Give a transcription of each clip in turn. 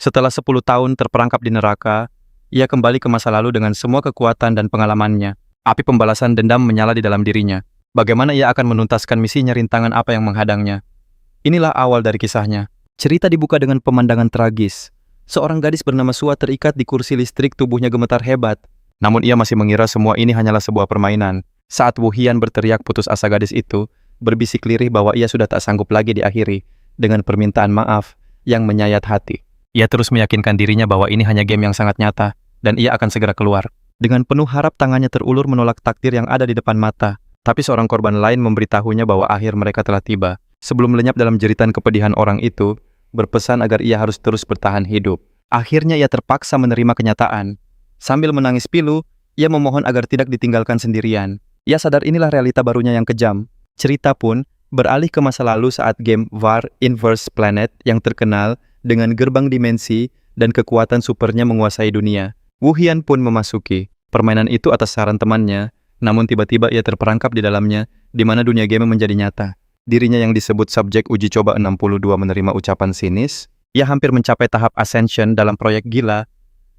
Setelah 10 tahun terperangkap di neraka, ia kembali ke masa lalu dengan semua kekuatan dan pengalamannya. Api pembalasan dendam menyala di dalam dirinya. Bagaimana ia akan menuntaskan misinya, rintangan apa yang menghadangnya. Inilah awal dari kisahnya. Cerita dibuka dengan pemandangan tragis. Seorang gadis bernama Sua terikat di kursi listrik, tubuhnya gemetar hebat. Namun ia masih mengira semua ini hanyalah sebuah permainan. Saat Wu Hian berteriak putus asa, gadis itu berbisik lirih bahwa ia sudah tak sanggup lagi diakhiri dengan permintaan maaf yang menyayat hati. Ia terus meyakinkan dirinya bahwa ini hanya game yang sangat nyata, dan ia akan segera keluar. Dengan penuh harap tangannya terulur menolak takdir yang ada di depan mata. Tapi seorang korban lain memberitahunya bahwa akhir mereka telah tiba. Sebelum lenyap dalam jeritan kepedihan orang itu, berpesan agar ia harus terus bertahan hidup. Akhirnya ia terpaksa menerima kenyataan. Sambil menangis pilu, ia memohon agar tidak ditinggalkan sendirian. Ia sadar inilah realita barunya yang kejam. Cerita pun beralih ke masa lalu saat game War Inverse Planet yang terkenal dengan gerbang dimensi dan kekuatan supernya menguasai dunia. Wu Hian pun memasuki permainan itu atas saran temannya, namun tiba-tiba ia terperangkap di dalamnya, di mana dunia game menjadi nyata. Dirinya yang disebut subjek uji coba 62 menerima ucapan sinis. Ia hampir mencapai tahap Ascension dalam proyek gila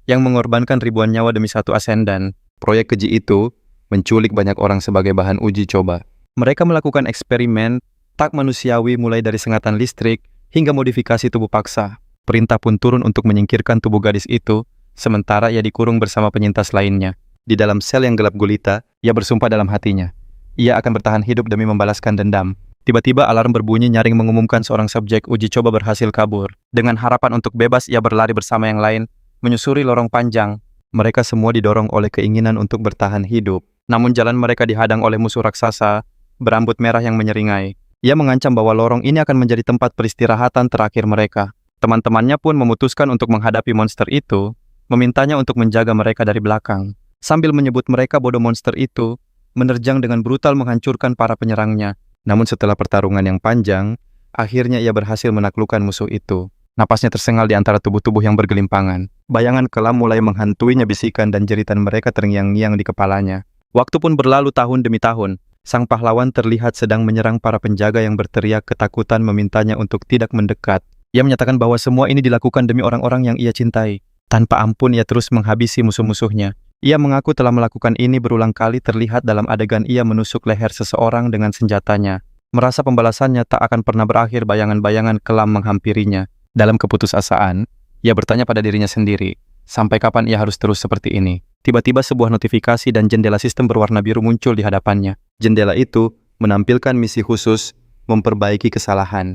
yang mengorbankan ribuan nyawa demi satu Ascendan. Proyek keji itu menculik banyak orang sebagai bahan uji coba. Mereka melakukan eksperimen tak manusiawi, mulai dari sengatan listrik hingga modifikasi tubuh paksa. Perintah pun turun untuk menyingkirkan tubuh gadis itu, sementara ia dikurung bersama penyintas lainnya. Di dalam sel yang gelap gulita, ia bersumpah dalam hatinya. Ia akan bertahan hidup demi membalaskan dendam. Tiba-tiba alarm berbunyi nyaring mengumumkan seorang subjek uji coba berhasil kabur. Dengan harapan untuk bebas, ia berlari bersama yang lain, menyusuri lorong panjang. Mereka semua didorong oleh keinginan untuk bertahan hidup. Namun jalan mereka dihadang oleh musuh raksasa berambut merah yang menyeringai. Ia mengancam bahwa lorong ini akan menjadi tempat peristirahatan terakhir mereka. Teman-temannya pun memutuskan untuk menghadapi monster itu, memintanya untuk menjaga mereka dari belakang. Sambil menyebut mereka bodoh, monster itu menerjang dengan brutal menghancurkan para penyerangnya. Namun setelah pertarungan yang panjang, akhirnya ia berhasil menaklukkan musuh itu. Napasnya tersengal di antara tubuh-tubuh yang bergelimpangan. Bayangan kelam mulai menghantuinya, bisikan dan jeritan mereka terngiang-ngiang di kepalanya. Waktu pun berlalu tahun demi tahun. Sang pahlawan terlihat sedang menyerang para penjaga yang berteriak ketakutan memintanya untuk tidak mendekat. Ia menyatakan bahwa semua ini dilakukan demi orang-orang yang ia cintai. Tanpa ampun ia terus menghabisi musuh-musuhnya. Ia mengaku telah melakukan ini berulang kali, terlihat dalam adegan ia menusuk leher seseorang dengan senjatanya. Merasa pembalasannya tak akan pernah berakhir, bayangan-bayangan kelam menghampirinya. Dalam keputusasaan, ia bertanya pada dirinya sendiri, sampai kapan ia harus terus seperti ini? Tiba-tiba sebuah notifikasi dan jendela sistem berwarna biru muncul di hadapannya. Jendela itu menampilkan misi khusus memperbaiki kesalahan.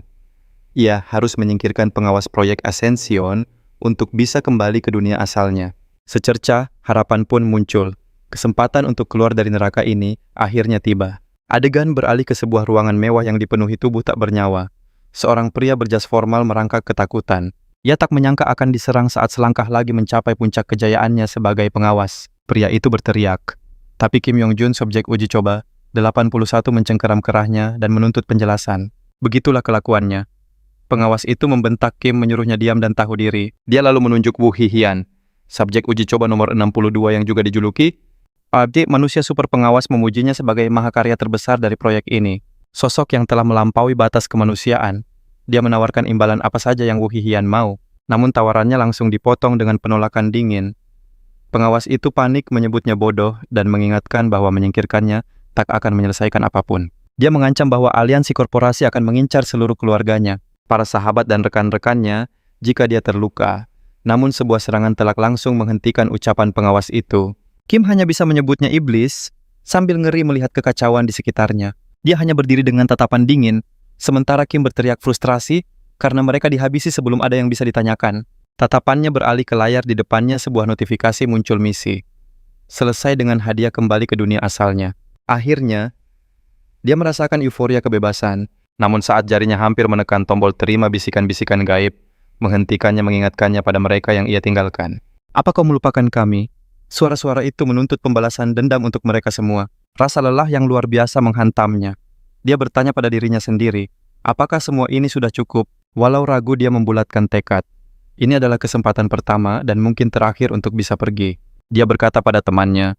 Ia harus menyingkirkan pengawas proyek Ascension untuk bisa kembali ke dunia asalnya. Secercah harapan pun muncul. Kesempatan untuk keluar dari neraka ini akhirnya tiba. Adegan beralih ke sebuah ruangan mewah yang dipenuhi tubuh tak bernyawa. Seorang pria berjas formal merangkak ketakutan. Ia tak menyangka akan diserang saat selangkah lagi mencapai puncak kejayaannya sebagai pengawas. Pria itu berteriak. Tapi Kim Yong Jun, subjek uji coba 81, mencengkeram kerahnya dan menuntut penjelasan. Begitulah kelakuannya. Pengawas itu membentak Kim, menyuruhnya diam dan tahu diri. Dia lalu menunjuk Wu Hian, subjek uji coba nomor 62 yang juga dijuluki Abdi Manusia Super Pengawas, memujinya sebagai mahakarya terbesar dari proyek ini. Sosok yang telah melampaui batas kemanusiaan. Dia menawarkan imbalan apa saja yang Wu Hian mau, namun tawarannya langsung dipotong dengan penolakan dingin. Pengawas itu panik, menyebutnya bodoh dan mengingatkan bahwa menyingkirkannya tak akan menyelesaikan apapun. Dia mengancam bahwa aliansi korporasi akan mengincar seluruh keluarganya, para sahabat dan rekan-rekannya jika dia terluka. Namun sebuah serangan telak langsung menghentikan ucapan pengawas itu. Kim hanya bisa menyebutnya iblis, sambil ngeri melihat kekacauan di sekitarnya. Dia hanya berdiri dengan tatapan dingin, sementara Kim berteriak frustrasi karena mereka dihabisi sebelum ada yang bisa ditanyakan. Tatapannya beralih ke layar di depannya, sebuah notifikasi muncul, misi selesai dengan hadiah kembali ke dunia asalnya. Akhirnya, dia merasakan euforia kebebasan. Namun saat jarinya hampir menekan tombol terima, bisikan-bisikan gaib menghentikannya, mengingatkannya pada mereka yang ia tinggalkan. Apa kau melupakan kami? Suara-suara itu menuntut pembalasan dendam untuk mereka semua. Rasa lelah yang luar biasa menghantamnya. Dia bertanya pada dirinya sendiri, apakah semua ini sudah cukup? Walau ragu, dia membulatkan tekad. Ini adalah kesempatan pertama dan mungkin terakhir untuk bisa pergi. Dia berkata pada temannya,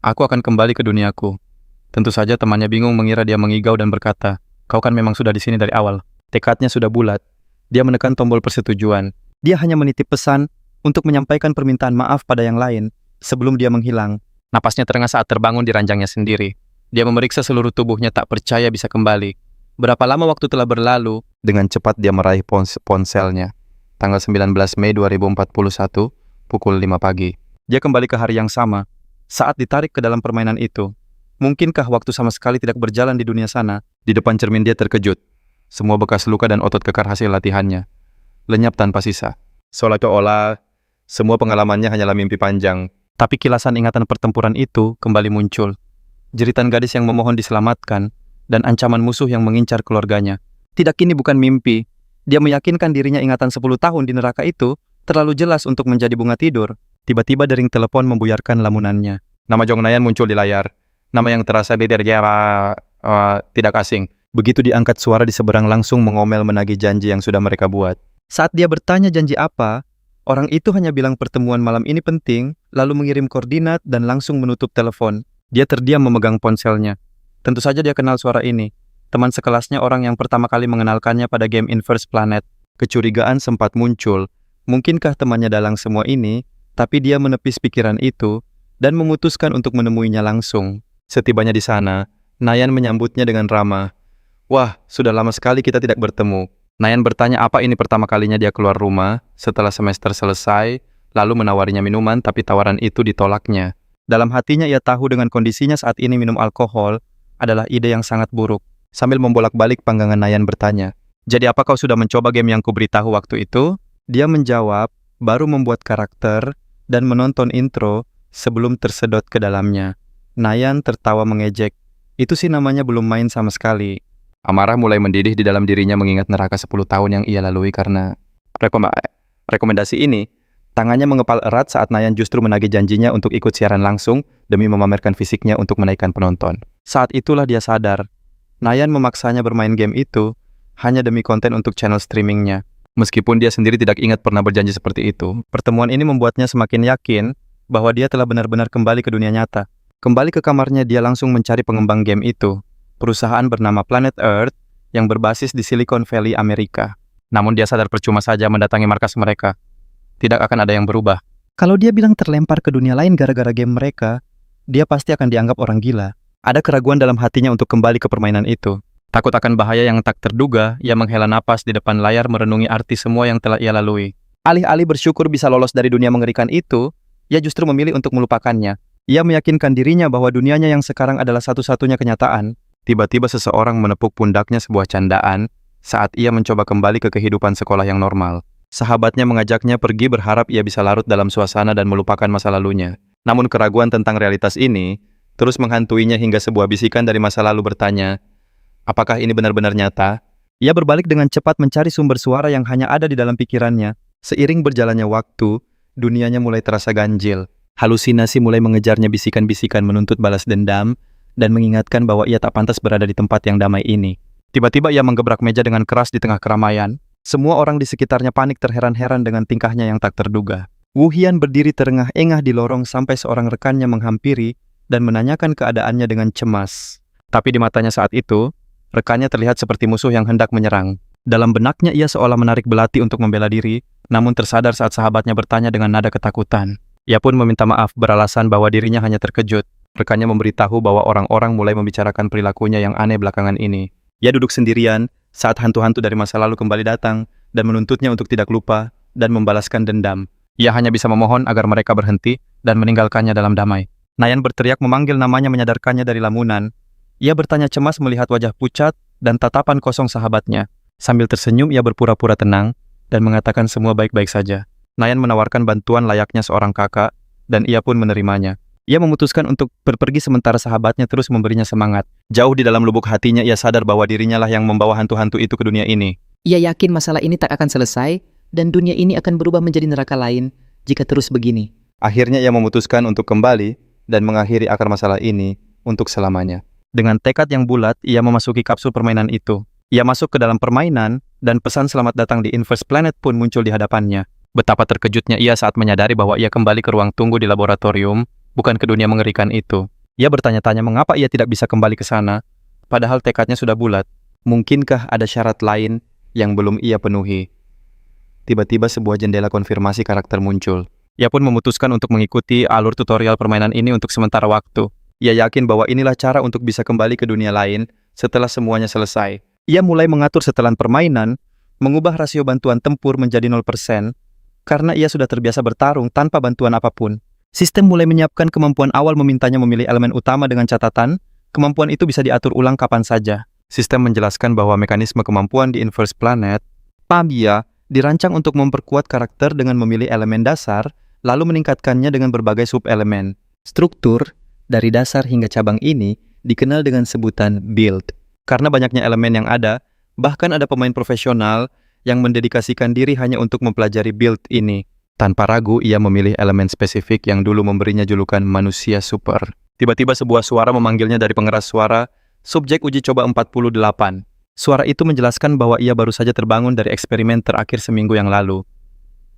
aku akan kembali ke duniaku. Tentu saja temannya bingung, mengira dia mengigau dan berkata, kau kan memang sudah di sini dari awal. Tekadnya sudah bulat. Dia menekan tombol persetujuan. Dia hanya menitip pesan untuk menyampaikan permintaan maaf pada yang lain sebelum dia menghilang. Napasnya terengah saat terbangun di ranjangnya sendiri. Dia memeriksa seluruh tubuhnya tak percaya bisa kembali. Berapa lama waktu telah berlalu? Dengan cepat dia meraih ponselnya. Tanggal 19 Mei 2041, pukul 5 pagi. Dia kembali ke hari yang sama. Saat ditarik ke dalam permainan itu, mungkinkah waktu sama sekali tidak berjalan di dunia sana? Di depan cermin dia terkejut. Semua bekas luka dan otot kekar hasil latihannya lenyap tanpa sisa. Seolah-olah semua pengalamannya hanyalah mimpi panjang. Tapi kilasan ingatan pertempuran itu kembali muncul. Jeritan gadis yang memohon diselamatkan dan ancaman musuh yang mengincar keluarganya. Tidak, ini bukan mimpi. Dia meyakinkan dirinya ingatan 10 tahun di neraka itu terlalu jelas untuk menjadi bunga tidur. Tiba-tiba dering telepon membuyarkan lamunannya. Nama Jong Nayan muncul di layar. Nama yang terasa tidak asing. Begitu diangkat suara di seberang langsung mengomel menagih janji yang sudah mereka buat. Saat dia bertanya janji apa, orang itu hanya bilang pertemuan malam ini penting, lalu mengirim koordinat dan langsung menutup telepon. Dia terdiam memegang ponselnya. Tentu saja dia kenal suara ini. Teman sekelasnya orang yang pertama kali mengenalkannya pada game Inverse Planet. Kecurigaan sempat muncul. Mungkinkah temannya dalang semua ini, tapi dia menepis pikiran itu dan memutuskan untuk menemuinya langsung. Setibanya di sana, Nayan menyambutnya dengan ramah. Wah, sudah lama sekali kita tidak bertemu. Nayan bertanya apa ini pertama kalinya dia keluar rumah setelah semester selesai, lalu menawarinya minuman tapi tawaran itu ditolaknya. Dalam hatinya ia tahu dengan kondisinya saat ini minum alkohol adalah ide yang sangat buruk. Sambil membolak-balik panggangan Nayan bertanya, jadi apa kau sudah mencoba game yang kuberitahu waktu itu? Dia menjawab, baru membuat karakter dan menonton intro sebelum tersedot ke dalamnya. Nayan tertawa mengejek. Itu sih namanya belum main sama sekali. Amarah mulai mendidih di dalam dirinya mengingat neraka 10 tahun yang ia lalui karena rekomendasi ini. Tangannya mengepal erat saat Nayan justru menagih janjinya untuk ikut siaran langsung demi memamerkan fisiknya untuk menaikkan penonton. Saat itulah dia sadar, Nayan memaksanya bermain game itu hanya demi konten untuk channel streamingnya. Meskipun dia sendiri tidak ingat pernah berjanji seperti itu, pertemuan ini membuatnya semakin yakin bahwa dia telah benar-benar kembali ke dunia nyata. Kembali ke kamarnya, dia langsung mencari pengembang game itu, perusahaan bernama Planet Earth yang berbasis di Silicon Valley, Amerika. Namun dia sadar percuma saja mendatangi markas mereka. Tidak akan ada yang berubah. Kalau dia bilang terlempar ke dunia lain gara-gara game mereka, dia pasti akan dianggap orang gila. Ada keraguan dalam hatinya untuk kembali ke permainan itu. Takut akan bahaya yang tak terduga, ia menghela napas di depan layar merenungi arti semua yang telah ia lalui. Alih-alih bersyukur bisa lolos dari dunia mengerikan itu, ia justru memilih untuk melupakannya. Ia meyakinkan dirinya bahwa dunianya yang sekarang adalah satu-satunya kenyataan. Tiba-tiba seseorang menepuk pundaknya sebuah candaan saat ia mencoba kembali ke kehidupan sekolah yang normal. Sahabatnya mengajaknya pergi berharap ia bisa larut dalam suasana dan melupakan masa lalunya. Namun keraguan tentang realitas ini terus menghantuinya hingga sebuah bisikan dari masa lalu bertanya, apakah ini benar-benar nyata? Ia berbalik dengan cepat mencari sumber suara yang hanya ada di dalam pikirannya. Seiring berjalannya waktu, dunianya mulai terasa ganjil. Halusinasi mulai mengejarnya, bisikan-bisikan menuntut balas dendam dan mengingatkan bahwa ia tak pantas berada di tempat yang damai ini. Tiba-tiba ia menggebrak meja dengan keras di tengah keramaian. Semua orang di sekitarnya panik terheran-heran dengan tingkahnya yang tak terduga. Wu Hian berdiri terengah-engah di lorong sampai seorang rekannya menghampiri dan menanyakan keadaannya dengan cemas. Tapi di matanya saat itu, rekannya terlihat seperti musuh yang hendak menyerang. Dalam benaknya ia seolah menarik belati untuk membela diri, namun tersadar saat sahabatnya bertanya dengan nada ketakutan. Ia pun meminta maaf beralasan bahwa dirinya hanya terkejut. Rekannya memberitahu bahwa orang-orang mulai membicarakan perilakunya yang aneh belakangan ini. Ia duduk sendirian saat hantu-hantu dari masa lalu kembali datang dan menuntutnya untuk tidak lupa dan membalaskan dendam. Ia hanya bisa memohon agar mereka berhenti dan meninggalkannya dalam damai. Nayan berteriak memanggil namanya menyadarkannya dari lamunan. Ia bertanya cemas melihat wajah pucat dan tatapan kosong sahabatnya. Sambil tersenyum ia berpura-pura tenang dan mengatakan semua baik-baik saja. Nayan menawarkan bantuan layaknya seorang kakak dan ia pun menerimanya. Ia memutuskan untuk pergi sementara sahabatnya terus memberinya semangat. Jauh di dalam lubuk hatinya ia sadar bahwa dirinya lah yang membawa hantu-hantu itu ke dunia ini. Ia yakin masalah ini tak akan selesai dan dunia ini akan berubah menjadi neraka lain jika terus begini. Akhirnya ia memutuskan untuk kembali dan mengakhiri akar masalah ini untuk selamanya. Dengan tekad yang bulat, ia memasuki kapsul permainan itu. Ia masuk ke dalam permainan dan pesan selamat datang di Inverse Planet pun muncul di hadapannya. Betapa terkejutnya ia saat menyadari bahwa ia kembali ke ruang tunggu di laboratorium, bukan ke dunia mengerikan itu. Ia bertanya-tanya mengapa ia tidak bisa kembali ke sana, padahal tekadnya sudah bulat. Mungkinkah ada syarat lain yang belum ia penuhi? tiba-tiba sebuah jendela konfirmasi karakter muncul. Ia pun memutuskan untuk mengikuti alur tutorial permainan ini untuk sementara waktu. Ia yakin bahwa inilah cara untuk bisa kembali ke dunia lain setelah semuanya selesai. Ia mulai mengatur setelan permainan, mengubah rasio bantuan tempur menjadi 0%, karena ia sudah terbiasa bertarung tanpa bantuan apapun. Sistem mulai menyiapkan kemampuan awal memintanya memilih elemen utama dengan catatan, kemampuan itu bisa diatur ulang kapan saja. Sistem menjelaskan bahwa mekanisme kemampuan di Inverse Planet, PAMIA, dirancang untuk memperkuat karakter dengan memilih elemen dasar, lalu meningkatkannya dengan berbagai sub-elemen. Struktur, dari dasar hingga cabang ini, dikenal dengan sebutan build. Karena banyaknya elemen yang ada, bahkan ada pemain profesional yang mendedikasikan diri hanya untuk mempelajari build ini. Tanpa ragu, ia memilih elemen spesifik yang dulu memberinya julukan manusia super. Tiba-tiba sebuah suara memanggilnya dari pengeras suara, subjek uji coba 48. Suara itu menjelaskan bahwa ia baru saja terbangun dari eksperimen terakhir seminggu yang lalu.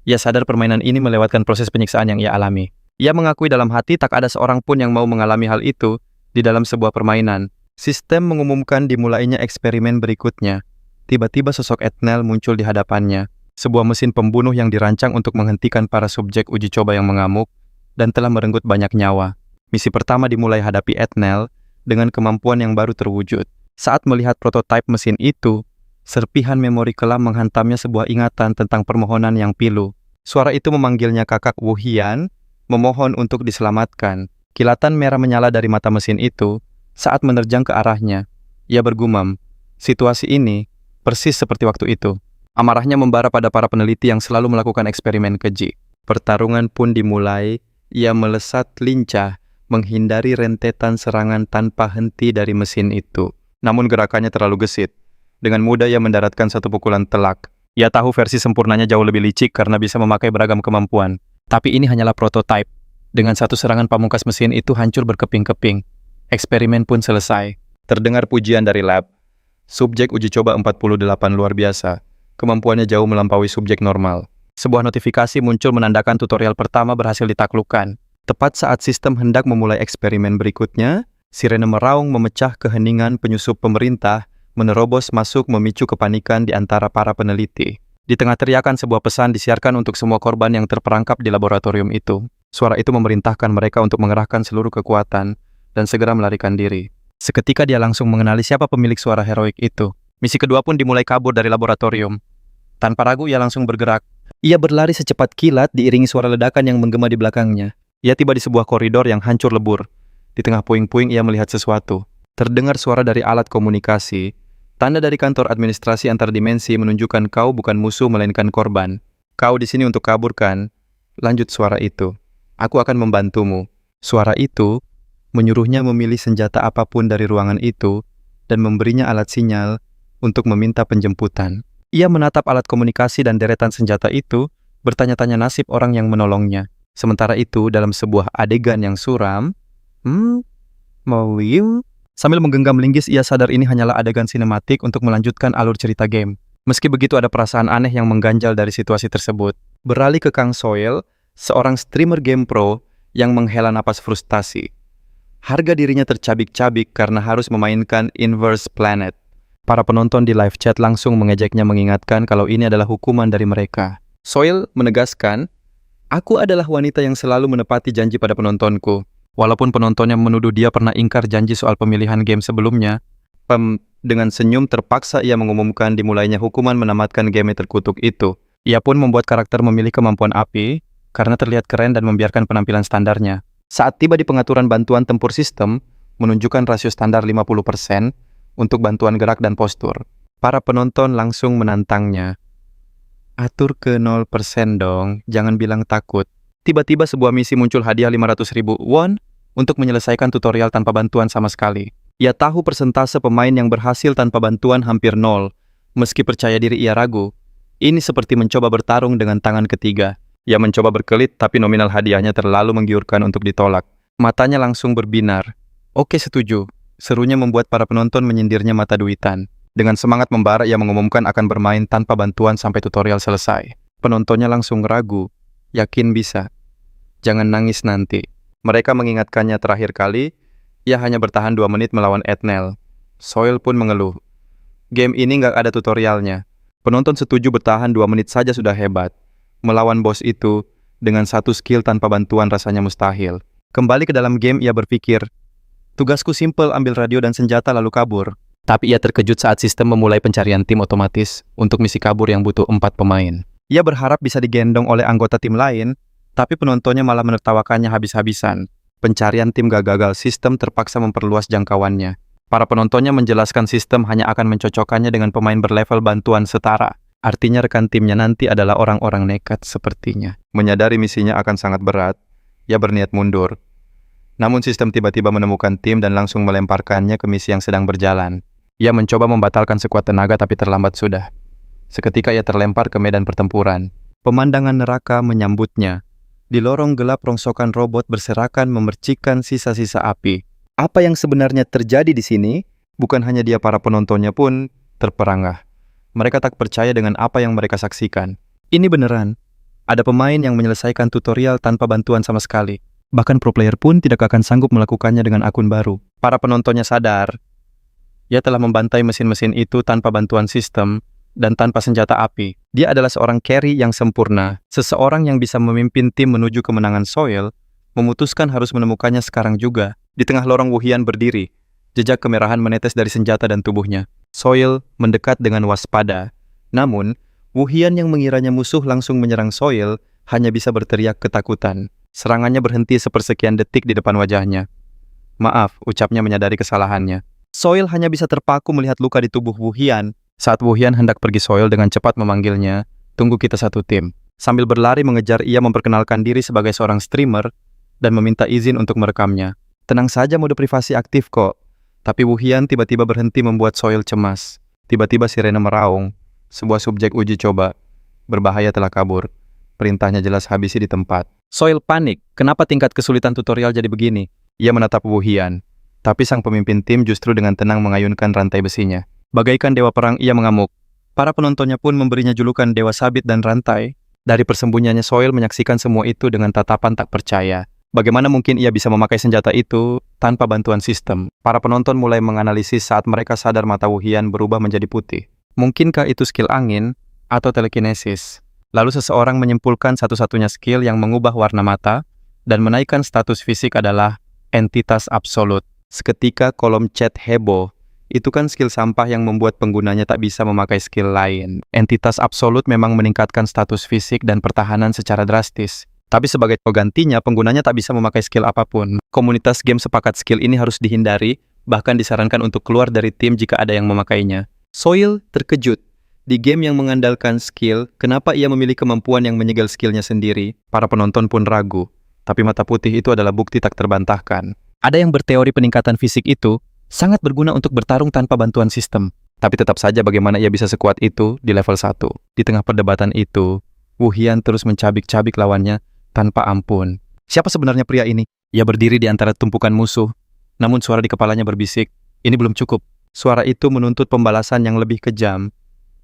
Ia sadar permainan ini melewatkan proses penyiksaan yang ia alami. Ia mengakui dalam hati tak ada seorang pun yang mau mengalami hal itu di dalam sebuah permainan. Sistem mengumumkan dimulainya eksperimen berikutnya. Tiba-tiba sosok Etnel muncul di hadapannya. Sebuah mesin pembunuh yang dirancang untuk menghentikan para subjek uji coba yang mengamuk dan telah merenggut banyak nyawa. Misi pertama dimulai hadapi Etnel dengan kemampuan yang baru terwujud. Saat melihat prototipe mesin itu, serpihan memori kelam menghantamnya sebuah ingatan tentang permohonan yang pilu. Suara itu memanggilnya kakak Wu Hian, memohon untuk diselamatkan. Kilatan merah menyala dari mata mesin itu saat menerjang ke arahnya. Ia bergumam, situasi ini persis seperti waktu itu. Amarahnya membara pada para peneliti yang selalu melakukan eksperimen keji. Pertarungan pun dimulai, ia melesat lincah, menghindari rentetan serangan tanpa henti dari mesin itu. Namun gerakannya terlalu gesit. Dengan mudah ia mendaratkan satu pukulan telak. Ia tahu versi sempurnanya jauh lebih licik karena bisa memakai beragam kemampuan. Tapi ini hanyalah prototipe. Dengan satu serangan pamungkas mesin itu hancur berkeping-keping. Eksperimen pun selesai. Terdengar pujian dari lab. Subjek uji coba 48 luar biasa. Kemampuannya jauh melampaui subjek normal. Sebuah notifikasi muncul menandakan tutorial pertama berhasil ditaklukkan. Tepat saat sistem hendak memulai eksperimen berikutnya, sirene meraung memecah keheningan penyusup pemerintah, menerobos masuk memicu kepanikan di antara para peneliti. Di tengah teriakan, sebuah pesan disiarkan untuk semua korban yang terperangkap di laboratorium itu. Suara itu memerintahkan mereka untuk mengerahkan seluruh kekuatan dan segera melarikan diri. Seketika dia langsung mengenali siapa pemilik suara heroik itu. Misi kedua pun dimulai kabur dari laboratorium. Tanpa ragu ia langsung bergerak. Ia berlari secepat kilat diiringi suara ledakan yang menggema di belakangnya. Ia tiba di sebuah koridor yang hancur lebur. Di tengah puing-puing ia melihat sesuatu. Terdengar suara dari alat komunikasi. Tanda dari kantor administrasi antar dimensi menunjukkan kau bukan musuh melainkan korban. Kau di sini untuk kabur kan? Lanjut suara itu. Aku akan membantumu. Suara itu menyuruhnya memilih senjata apapun dari ruangan itu dan memberinya alat sinyal untuk meminta penjemputan. Ia menatap alat komunikasi dan deretan senjata itu, bertanya-tanya nasib orang yang menolongnya. Sementara itu, dalam sebuah adegan yang suram, sambil menggenggam linggis, ia sadar ini hanyalah adegan sinematik untuk melanjutkan alur cerita game. Meski begitu, ada perasaan aneh yang mengganjal dari situasi tersebut. Beralih ke Kang Soil, seorang streamer game pro yang menghela napas frustasi. Harga dirinya tercabik-cabik karena harus memainkan Inverse Planet. Para penonton di live chat langsung mengejeknya, mengingatkan kalau ini adalah hukuman dari mereka. Soil menegaskan, aku adalah wanita yang selalu menepati janji pada penontonku. Walaupun penontonnya menuduh dia pernah ingkar janji soal pemilihan game sebelumnya, dengan senyum terpaksa ia mengumumkan dimulainya hukuman menamatkan game terkutuk itu. Ia pun membuat karakter memilih kemampuan api, karena terlihat keren dan membiarkan penampilan standarnya. Saat tiba di pengaturan bantuan tempur sistem, menunjukkan rasio standar 50% untuk bantuan gerak dan postur. Para penonton langsung menantangnya. Atur ke 0% dong, jangan bilang takut. Tiba-tiba sebuah misi muncul, hadiah 500.000 won untuk menyelesaikan tutorial tanpa bantuan sama sekali. Ia tahu persentase pemain yang berhasil tanpa bantuan hampir 0. Meski percaya diri ia ragu, ini seperti mencoba bertarung dengan tangan ketiga. Ia mencoba berkelit, tapi nominal hadiahnya terlalu menggiurkan untuk ditolak. Matanya langsung berbinar. Oke, setuju. Serunya membuat para penonton menyindirnya mata duitan. Dengan semangat membara, ia mengumumkan akan bermain tanpa bantuan sampai tutorial selesai. Penontonnya langsung ragu. Yakin bisa. Jangan nangis nanti. Mereka mengingatkannya terakhir kali, ia hanya bertahan 2 menit melawan Etnel. Soil pun mengeluh. Game ini nggak ada tutorialnya. Penonton setuju bertahan 2 menit saja sudah hebat. Melawan bos itu, dengan satu skill tanpa bantuan rasanya mustahil. Kembali ke dalam game, ia berpikir, tugasku simpel, ambil radio dan senjata lalu kabur. Tapi ia terkejut saat sistem memulai pencarian tim otomatis untuk misi kabur yang butuh 4 pemain. Ia berharap bisa digendong oleh anggota tim lain, tapi penontonnya malah menertawakannya habis-habisan. Pencarian tim gagal, sistem terpaksa memperluas jangkauannya. Para penontonnya menjelaskan sistem hanya akan mencocokkannya dengan pemain berlevel bantuan setara. Artinya rekan timnya nanti adalah orang-orang nekat sepertinya. Menyadari misinya akan sangat berat, ia berniat mundur. Namun sistem tiba-tiba menemukan tim dan langsung melemparkannya ke misi yang sedang berjalan. Ia mencoba membatalkan sekuat tenaga tapi terlambat sudah. Seketika ia terlempar ke medan pertempuran. Pemandangan neraka menyambutnya. Di lorong gelap rongsokan robot berserakan memercikkan sisa-sisa api. Apa yang sebenarnya terjadi di sini? Bukan hanya dia, para penontonnya pun terperangah. Mereka tak percaya dengan apa yang mereka saksikan. Ini beneran. Ada pemain yang menyelesaikan tutorial tanpa bantuan sama sekali. Bahkan pro player pun tidak akan sanggup melakukannya dengan akun baru. Para penontonnya sadar, ia telah membantai mesin-mesin itu tanpa bantuan sistem dan tanpa senjata api. Dia adalah seorang carry yang sempurna. Seseorang yang bisa memimpin tim menuju kemenangan Soil, memutuskan harus menemukannya sekarang juga. Di tengah lorong Wuhian berdiri. Jejak kemerahan menetes dari senjata dan tubuhnya. Soil mendekat dengan waspada. Namun, Wuhian yang mengiranya musuh langsung menyerang Soil hanya bisa berteriak ketakutan. Serangannya berhenti sepersekian detik di depan wajahnya. Maaf, ucapnya menyadari kesalahannya. Soil hanya bisa terpaku melihat luka di tubuh Wuhian. Saat Wuhian hendak pergi, Soil dengan cepat memanggilnya, "Tunggu, kita satu tim." Sambil berlari mengejar, ia memperkenalkan diri sebagai seorang streamer dan meminta izin untuk merekamnya. Tenang saja, mode privasi aktif kok. Tapi Wuhian tiba-tiba berhenti membuat Soil cemas. Tiba-tiba sirene meraung. Sebuah subjek uji coba. Berbahaya telah kabur. Perintahnya jelas, habisi di tempat. Soil panik. Kenapa tingkat kesulitan tutorial jadi begini? Ia menatap Wuhian. Tapi sang pemimpin tim justru dengan tenang mengayunkan rantai besinya. Bagaikan dewa perang, ia mengamuk. Para penontonnya pun memberinya julukan Dewa Sabit dan Rantai. Dari persembunyiannya, Soil menyaksikan semua itu dengan tatapan tak percaya. Bagaimana mungkin ia bisa memakai senjata itu tanpa bantuan sistem? Para penonton mulai menganalisis saat mereka sadar mata Wuhian berubah menjadi putih. Mungkinkah itu skill angin atau telekinesis? Lalu seseorang menyimpulkan satu-satunya skill yang mengubah warna mata dan menaikkan status fisik adalah entitas absolut. Seketika kolom chat heboh. Itu kan skill sampah yang membuat penggunanya tak bisa memakai skill lain. Entitas absolut memang meningkatkan status fisik dan pertahanan secara drastis. Tapi sebagai penggantinya, penggunanya tak bisa memakai skill apapun. Komunitas game sepakat skill ini harus dihindari, bahkan disarankan untuk keluar dari tim jika ada yang memakainya. Soil terkejut. Di game yang mengandalkan skill, kenapa ia memilih kemampuan yang menyegel skillnya sendiri? Para penonton pun ragu. Tapi mata putih itu adalah bukti tak terbantahkan. Ada yang berteori peningkatan fisik itu sangat berguna untuk bertarung tanpa bantuan sistem. Tapi tetap saja bagaimana ia bisa sekuat itu di level 1. Di tengah perdebatan itu, Wuhian terus mencabik-cabik lawannya tanpa ampun. Siapa sebenarnya pria ini? Ia berdiri di antara tumpukan musuh. Namun suara di kepalanya berbisik, ini belum cukup. Suara itu menuntut pembalasan yang lebih kejam.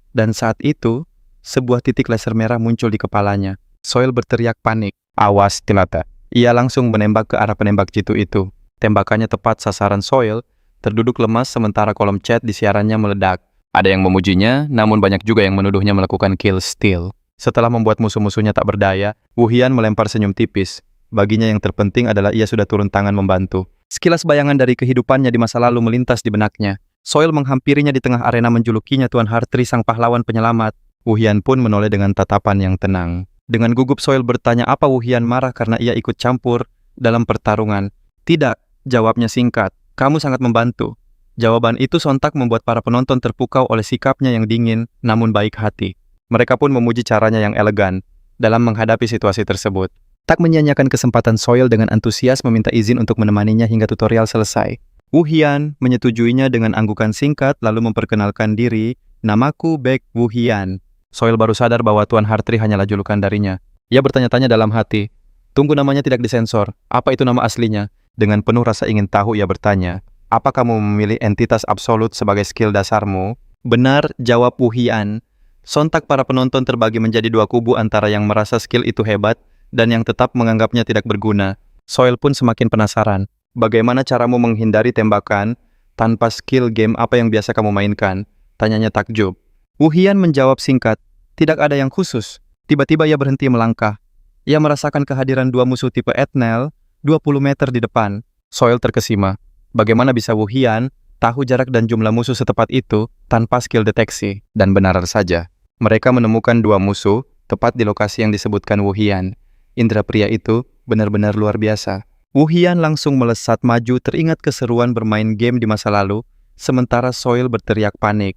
Dan saat itu, sebuah titik laser merah muncul di kepalanya. Soil berteriak panik. Awas, Tinata. Ia langsung menembak ke arah penembak jitu itu. Tembakannya tepat sasaran Soil, terduduk lemas sementara kolom chat di siarannya meledak. Ada yang memujinya, namun banyak juga yang menuduhnya melakukan kill steal. Setelah membuat musuh-musuhnya tak berdaya, Wuhian melempar senyum tipis. Baginya yang terpenting adalah ia sudah turun tangan membantu. Sekilas bayangan dari kehidupannya di masa lalu melintas di benaknya. Soil menghampirinya di tengah arena menjulukinya Tuan Hartri sang pahlawan penyelamat. Wuhian pun menoleh dengan tatapan yang tenang. Dengan gugup Soil bertanya apa Wuhian marah karena ia ikut campur dalam pertarungan. Tidak, jawabnya singkat. Kamu sangat membantu. Jawaban itu sontak membuat para penonton terpukau oleh sikapnya yang dingin namun baik hati. Mereka pun memuji caranya yang elegan dalam menghadapi situasi tersebut. Tak menyia-nyiakan kesempatan, Soil dengan antusias meminta izin untuk menemaninya hingga tutorial selesai. Wuhian menyetujuinya dengan anggukan singkat lalu memperkenalkan diri, "Namaku Baek Wuhian." Soil baru sadar bahwa Tuan Hartri hanyalah julukan darinya. Ia bertanya-tanya dalam hati, "Tunggu, namanya tidak disensor. Apa itu nama aslinya?" Dengan penuh rasa ingin tahu ia bertanya, "Apa kamu memilih entitas absolut sebagai skill dasarmu?" "Benar," jawab Wuhian. Sontak para penonton terbagi menjadi dua kubu antara yang merasa skill itu hebat dan yang tetap menganggapnya tidak berguna. Soil pun semakin penasaran. "Bagaimana caramu menghindari tembakan tanpa skill game apa yang biasa kamu mainkan?" tanyanya takjub. Wu Hian menjawab singkat, tidak ada yang khusus. Tiba-tiba ia berhenti melangkah. Ia merasakan kehadiran dua musuh tipe Ethnel 20 meter di depan. Soil terkesima. Bagaimana bisa Wu Hian tahu jarak dan jumlah musuh setepat itu tanpa skill deteksi? Dan benar saja, mereka menemukan dua musuh tepat di lokasi yang disebutkan Wu Hian. Indra pria itu benar-benar luar biasa. Wu Hian langsung melesat maju teringat keseruan bermain game di masa lalu, sementara Soil berteriak panik.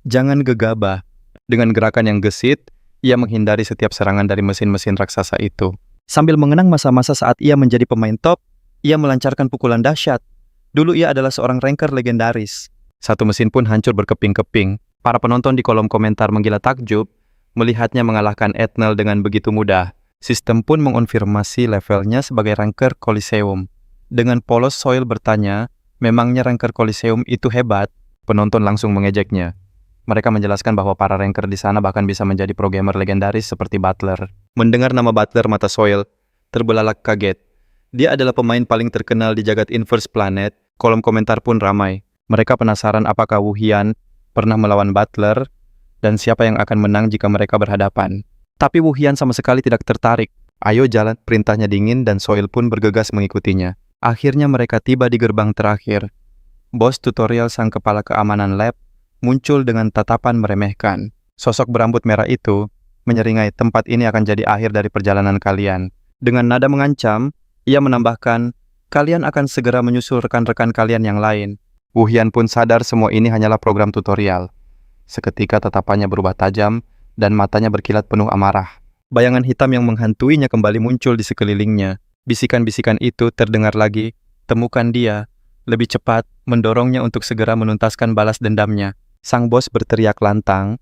Jangan gegabah. Dengan gerakan yang gesit, ia menghindari setiap serangan dari mesin-mesin raksasa itu. Sambil mengenang masa-masa saat ia menjadi pemain top, ia melancarkan pukulan dahsyat. Dulu ia adalah seorang ranker legendaris. Satu mesin pun hancur berkeping-keping. Para penonton di kolom komentar menggila takjub, melihatnya mengalahkan Ethnel dengan begitu mudah. Sistem pun mengonfirmasi levelnya sebagai ranker Coliseum. Dengan polos Soil bertanya, memangnya ranker Coliseum itu hebat? Penonton langsung mengejeknya. Mereka menjelaskan bahwa para ranker di sana bahkan bisa menjadi pro gamer legendaris seperti Butler. Mendengar nama Butler, mata Soil terbelalak kaget. Dia adalah pemain paling terkenal di jagat Inverse Planet. Kolom komentar pun ramai. Mereka penasaran apakah Wu Hian pernah melawan Butler dan siapa yang akan menang jika mereka berhadapan. Tapi Wu Hian sama sekali tidak tertarik. Ayo jalan, perintahnya dingin dan Soil pun bergegas mengikutinya. Akhirnya mereka tiba di gerbang terakhir. Bos tutorial sang kepala keamanan lab muncul dengan tatapan meremehkan. Sosok berambut merah itu menyeringai, tempat ini akan jadi akhir dari perjalanan kalian. Dengan nada mengancam, ia menambahkan, kalian akan segera menyusul rekan-rekan kalian yang lain. Wu Hian pun sadar semua ini hanyalah program tutorial. Seketika tatapannya berubah tajam, dan matanya berkilat penuh amarah. Bayangan hitam yang menghantuinya kembali muncul di sekelilingnya. Bisikan-bisikan itu terdengar lagi, temukan dia, lebih cepat, mendorongnya untuk segera menuntaskan balas dendamnya. Sang bos berteriak lantang,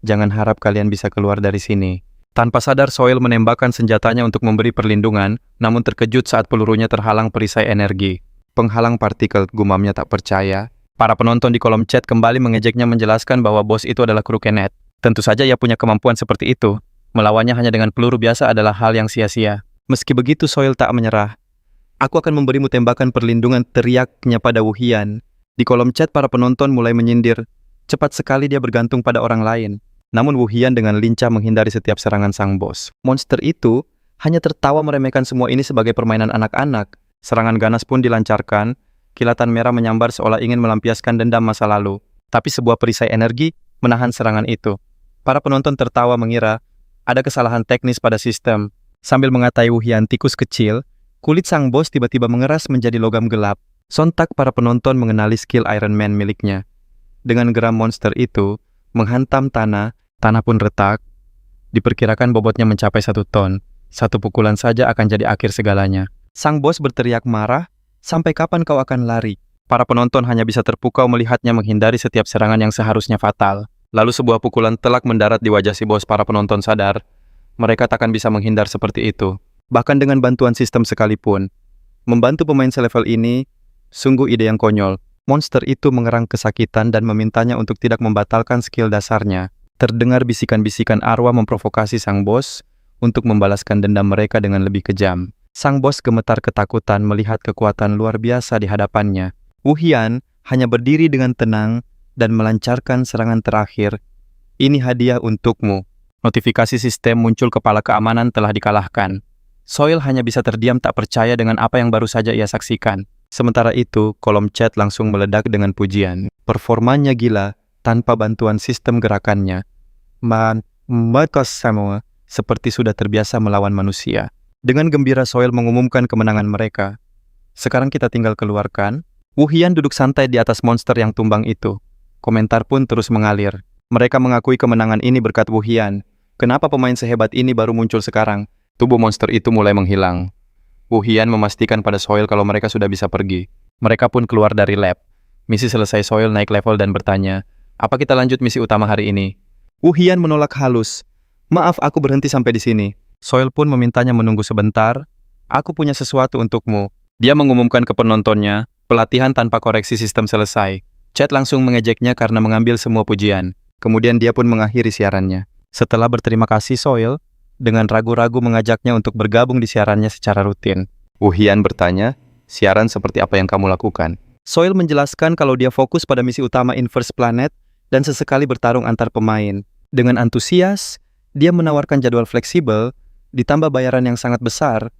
jangan harap kalian bisa keluar dari sini. Tanpa sadar Soil menembakkan senjatanya untuk memberi perlindungan, namun terkejut saat pelurunya terhalang perisai energi. Penghalang partikel, gumamnya tak percaya. Para penonton di kolom chat kembali mengejeknya menjelaskan bahwa bos itu adalah kru Kenet. Tentu saja ia punya kemampuan seperti itu. Melawannya hanya dengan peluru biasa adalah hal yang sia-sia. Meski begitu, Soil tak menyerah. Aku akan memberimu tembakan perlindungan, teriaknya pada Wu Hian. Di kolom chat para penonton mulai menyindir. Cepat sekali dia bergantung pada orang lain. Namun Wu Hian dengan lincah menghindari setiap serangan sang bos. Monster itu hanya tertawa meremehkan semua ini sebagai permainan anak-anak. Serangan ganas pun dilancarkan. Kilatan merah menyambar seolah ingin melampiaskan dendam masa lalu. Tapi sebuah perisai energi menahan serangan itu. Para penonton tertawa mengira ada kesalahan teknis pada sistem. Sambil mengatai Wu Hian tikus kecil, kulit sang bos tiba-tiba mengeras menjadi logam gelap. Sontak para penonton mengenali skill Iron Man miliknya. Dengan geram monster itu menghantam tanah pun retak. Diperkirakan bobotnya mencapai 1 ton. Satu pukulan saja akan jadi akhir segalanya. Sang bos berteriak marah, sampai kapan kau akan lari? Para penonton hanya bisa terpukau melihatnya menghindari setiap serangan yang seharusnya fatal. Lalu sebuah pukulan telak mendarat di wajah si bos. Para penonton sadar, mereka takkan bisa menghindar seperti itu. Bahkan dengan bantuan sistem sekalipun. Membantu pemain selevel ini, sungguh ide yang konyol. Monster itu mengerang kesakitan dan memintanya untuk tidak membatalkan skill dasarnya. Terdengar bisikan-bisikan arwah memprovokasi sang bos untuk membalaskan dendam mereka dengan lebih kejam. Sang bos gemetar ketakutan melihat kekuatan luar biasa di hadapannya. Wu Hian hanya berdiri dengan tenang dan melancarkan serangan terakhir. Ini hadiah untukmu. Notifikasi sistem muncul, kepala keamanan telah dikalahkan. Soil hanya bisa terdiam tak percaya dengan apa yang baru saja ia saksikan. Sementara itu, kolom chat langsung meledak dengan pujian. Performanya gila tanpa bantuan sistem gerakannya. Mereka semua seperti sudah terbiasa melawan manusia. Dengan gembira Soil mengumumkan kemenangan mereka. Sekarang kita tinggal keluarkan. Wu Hian duduk santai di atas monster yang tumbang itu. Komentar pun terus mengalir. Mereka mengakui kemenangan ini berkat Wu Hian. Kenapa pemain sehebat ini baru muncul sekarang? Tubuh monster itu mulai menghilang. Wu Hian memastikan pada Soil kalau mereka sudah bisa pergi. Mereka pun keluar dari lab. Misi selesai, Soil naik level dan bertanya, apa kita lanjut misi utama hari ini? Wu Hian menolak halus. Maaf, aku berhenti sampai di sini. Soil pun memintanya menunggu sebentar. Aku punya sesuatu untukmu. Dia mengumumkan ke penontonnya, pelatihan tanpa koreksi sistem selesai. Chat langsung mengejeknya karena mengambil semua pujian. Kemudian dia pun mengakhiri siarannya. Setelah berterima kasih Soil, dengan ragu-ragu mengajaknya untuk bergabung di siarannya secara rutin. Wu Hian bertanya, siaran seperti apa yang kamu lakukan? Soil menjelaskan kalau dia fokus pada misi utama Inverse Planet dan sesekali bertarung antar pemain. Dengan antusias, dia menawarkan jadwal fleksibel, ditambah bayaran yang sangat besar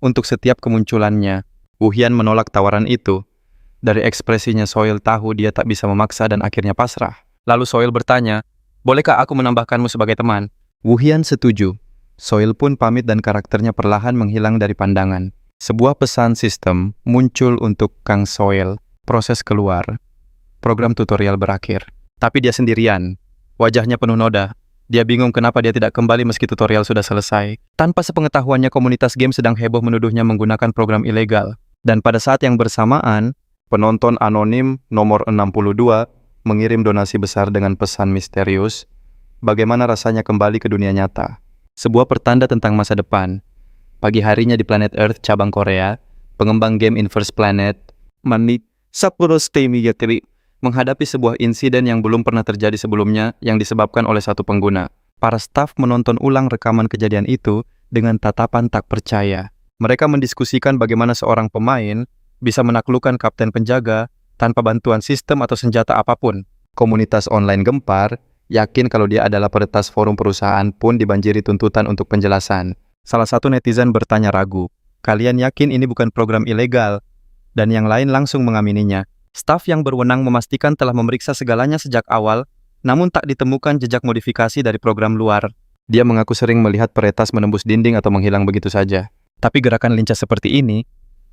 untuk setiap kemunculannya. Wu Hian menolak tawaran itu. Dari ekspresinya Soil tahu dia tak bisa memaksa dan akhirnya pasrah. Lalu Soil bertanya, "Bolehkah aku menambahkanmu sebagai teman?" Wu Hian setuju. Soil pun pamit dan karakternya perlahan menghilang dari pandangan. Sebuah pesan sistem muncul untuk Kang Soil. Proses keluar. Program tutorial berakhir. Tapi dia sendirian. Wajahnya penuh noda. Dia bingung kenapa dia tidak kembali meski tutorial sudah selesai. Tanpa sepengetahuannya, komunitas game sedang heboh menuduhnya menggunakan program ilegal. Dan pada saat yang bersamaan, penonton anonim nomor 62 mengirim donasi besar dengan pesan misterius, bagaimana rasanya kembali ke dunia nyata. Sebuah pertanda tentang masa depan. Pagi harinya di planet Earth cabang Korea, pengembang game Inverse Planet, Manit Sapporo State Media TV, menghadapi sebuah insiden yang belum pernah terjadi sebelumnya yang disebabkan oleh satu pengguna. Para staf menonton ulang rekaman kejadian itu dengan tatapan tak percaya. Mereka mendiskusikan bagaimana seorang pemain bisa menaklukkan kapten penjaga tanpa bantuan sistem atau senjata apapun. Komunitas online gempar, yakin kalau dia adalah peretas forum perusahaan pun dibanjiri tuntutan untuk penjelasan. Salah satu netizen bertanya ragu, "Kalian yakin ini bukan program ilegal?" Dan yang lain langsung mengamininya. Staf yang berwenang memastikan telah memeriksa segalanya sejak awal, namun tak ditemukan jejak modifikasi dari program luar. Dia mengaku sering melihat peretas menembus dinding atau menghilang begitu saja. Tapi gerakan lincah seperti ini